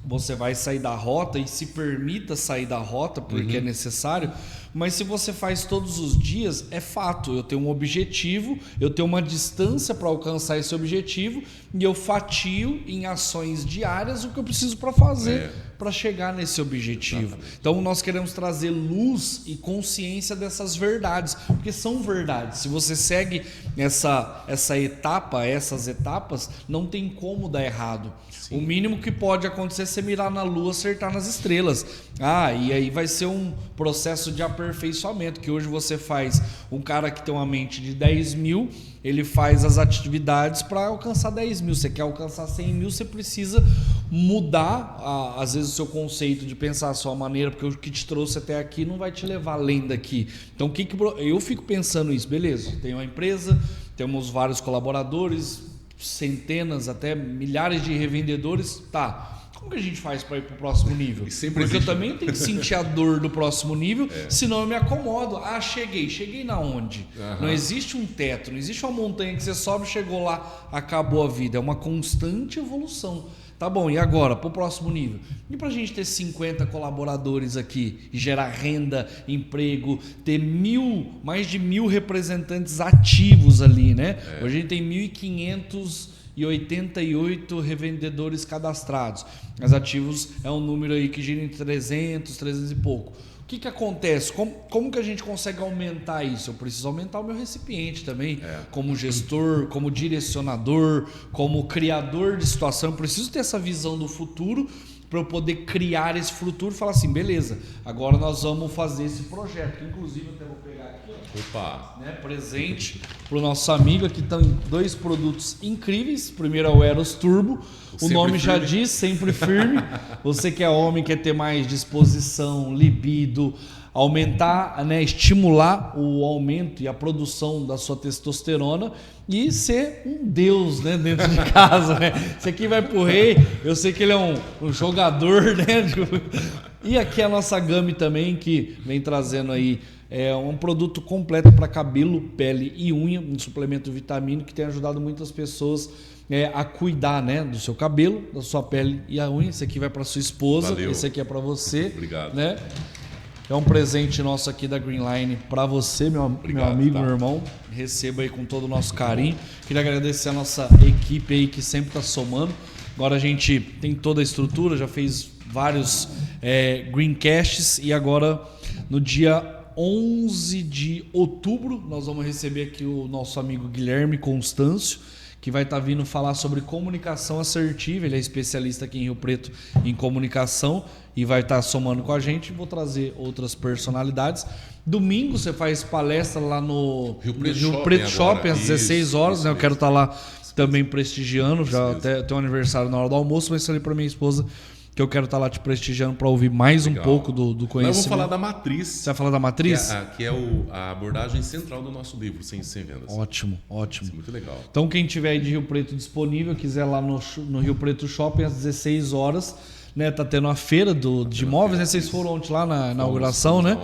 você vai sair da rota e se permita sair da rota porque é necessário. Mas se você faz todos os dias, é fato, eu tenho um objetivo, eu tenho uma distância para alcançar esse objetivo e eu fatio em ações diárias o que eu preciso para fazer para chegar nesse objetivo. Exatamente. Então nós queremos trazer luz e consciência dessas verdades, porque são verdades. Se você segue essa etapa, essas etapas, não tem como dar errado. Sim. O mínimo que pode acontecer é você mirar na lua, acertar nas estrelas. E aí vai ser um processo de aperfeiçoamento aperfeiçoamento, que hoje você faz um cara que tem uma mente de 10 mil, ele faz as atividades para alcançar 10 mil. Você quer alcançar 100 mil, você precisa mudar, às vezes, o seu conceito de pensar a sua maneira, porque o que te trouxe até aqui não vai te levar além daqui. Então, eu fico pensando isso, beleza, tem uma empresa, temos vários colaboradores, centenas, até milhares de revendedores, tá... Como que a gente faz para ir para o próximo nível? Porque eu também tenho que sentir a dor do próximo nível, senão eu me acomodo. Ah, cheguei na onde? Não existe um teto, não existe uma montanha que você sobe, chegou lá, acabou a vida. É uma constante evolução. Tá bom, e agora, para o próximo nível? E para a gente ter 50 colaboradores aqui, e gerar renda, emprego, ter mais de 1.000 representantes ativos ali, né? Hoje a gente tem 1.588 revendedores cadastrados. Mas ativos é um número aí que gira entre 300 e pouco. O que acontece? Como que a gente consegue aumentar isso? Eu preciso aumentar o meu recipiente também, como gestor, como direcionador, como criador de situação. Eu preciso ter essa visão do futuro para eu poder criar esse futuro e falar assim, beleza, agora nós vamos fazer esse projeto, que inclusive eu até vou pegar aqui, Opa! Né, presente para o nosso amigo. Aqui estão 2 produtos incríveis. Primeiro é o Eros Turbo, o nome já diz, sempre firme. Você que é homem, quer ter mais disposição, libido, aumentar, né, estimular o aumento e a produção da sua testosterona e ser um deus, né, dentro de casa, né? Esse aqui vai pro rei, eu sei que ele é um jogador, né? E aqui a nossa Gummy também, que vem trazendo aí um produto completo para cabelo, pele e unha, um suplemento vitamínico que tem ajudado muitas pessoas a cuidar, né, do seu cabelo, da sua pele e a unha. Esse aqui vai para sua esposa, Valeu. Esse aqui é para você. Obrigado. Né? É um presente nosso aqui da Greenline para você, meu Obrigado, amigo, tá? meu irmão. Receba aí com todo o nosso carinho. Queria agradecer a nossa equipe aí que sempre está somando. Agora a gente tem toda a estrutura, já fez vários Greencasts e agora no dia 11 de outubro nós vamos receber aqui o nosso amigo Guilherme Constâncio, que vai estar vindo falar sobre comunicação assertiva. Ele é especialista aqui em Rio Preto em comunicação e vai estar somando com a gente. Vou trazer outras personalidades. Domingo você faz palestra lá no Rio Preto Shopping às 16 horas. Né? Eu quero estar lá também prestigiando. Já até tem um aniversário na hora do almoço, mas falei para minha esposa que eu quero estar lá te prestigiando para ouvir mais um pouco do conhecimento. Eu vou falar da matriz. Você vai falar da matriz? Que é a abordagem central do nosso livro, Sem Vendas. Ótimo. Isso é muito legal. Então, quem tiver aí de Rio Preto disponível, quiser lá no Rio Preto Shopping às 16 horas, né? Tá tendo a feira de imóveis, né? Vocês foram ontem lá na inauguração, né?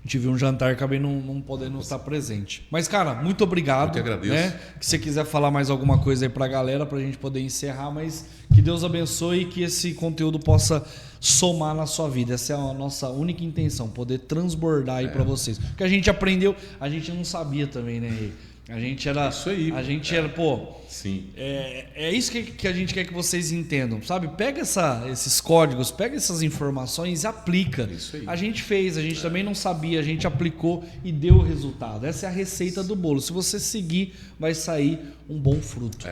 Tive um jantar, acabei não podendo estar presente. Mas, cara, muito obrigado. Eu que agradeço. Né? Que você quiser falar mais alguma coisa aí pra galera, pra gente poder encerrar, mas que Deus abençoe e que esse conteúdo possa somar na sua vida. Essa é a nossa única intenção, poder transbordar aí pra vocês. Porque a gente aprendeu, a gente não sabia também, né, Rei? A gente era. Isso aí. A gente era, pô. Sim. É isso que a gente quer que vocês entendam, sabe? Pega esses códigos, pega essas informações e aplica. Isso aí. A gente fez, a gente também não sabia, a gente aplicou e deu o resultado. Essa é a receita do bolo. Se você seguir, vai sair um bom fruto.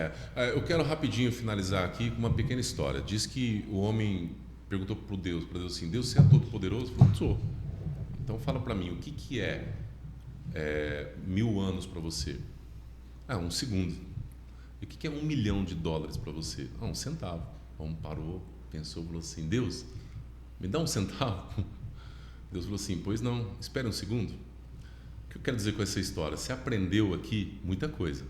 Eu quero rapidinho finalizar aqui com uma pequena história. Diz que o homem perguntou para Deus assim: Deus, você é todo poderoso? Ele falou: sou. Então fala para mim, o que é 1000 anos para você? Um segundo. E o que é $1 milhão para você? Um centavo. O homem parou, pensou, falou assim: Deus, me dá um centavo? Deus falou assim: pois não, espere um segundo. O que eu quero dizer com essa história? Você aprendeu aqui muita coisa.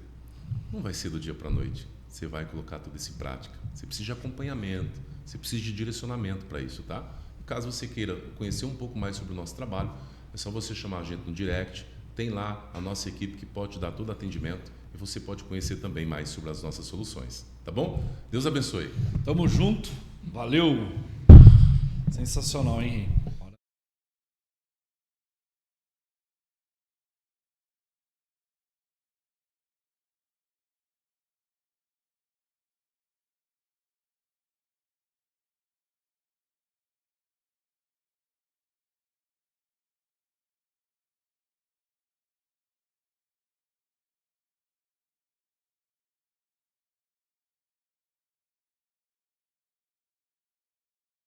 Não vai ser do dia para a noite. Você vai colocar tudo isso em prática. Você precisa de acompanhamento, você precisa de direcionamento para isso, tá? Caso você queira conhecer um pouco mais sobre o nosso trabalho, é só você chamar a gente no direct. Tem lá a nossa equipe que pode te dar todo o atendimento e você pode conhecer também mais sobre as nossas soluções. Tá bom? Deus abençoe. Tamo junto. Valeu. Sensacional, hein, Rei?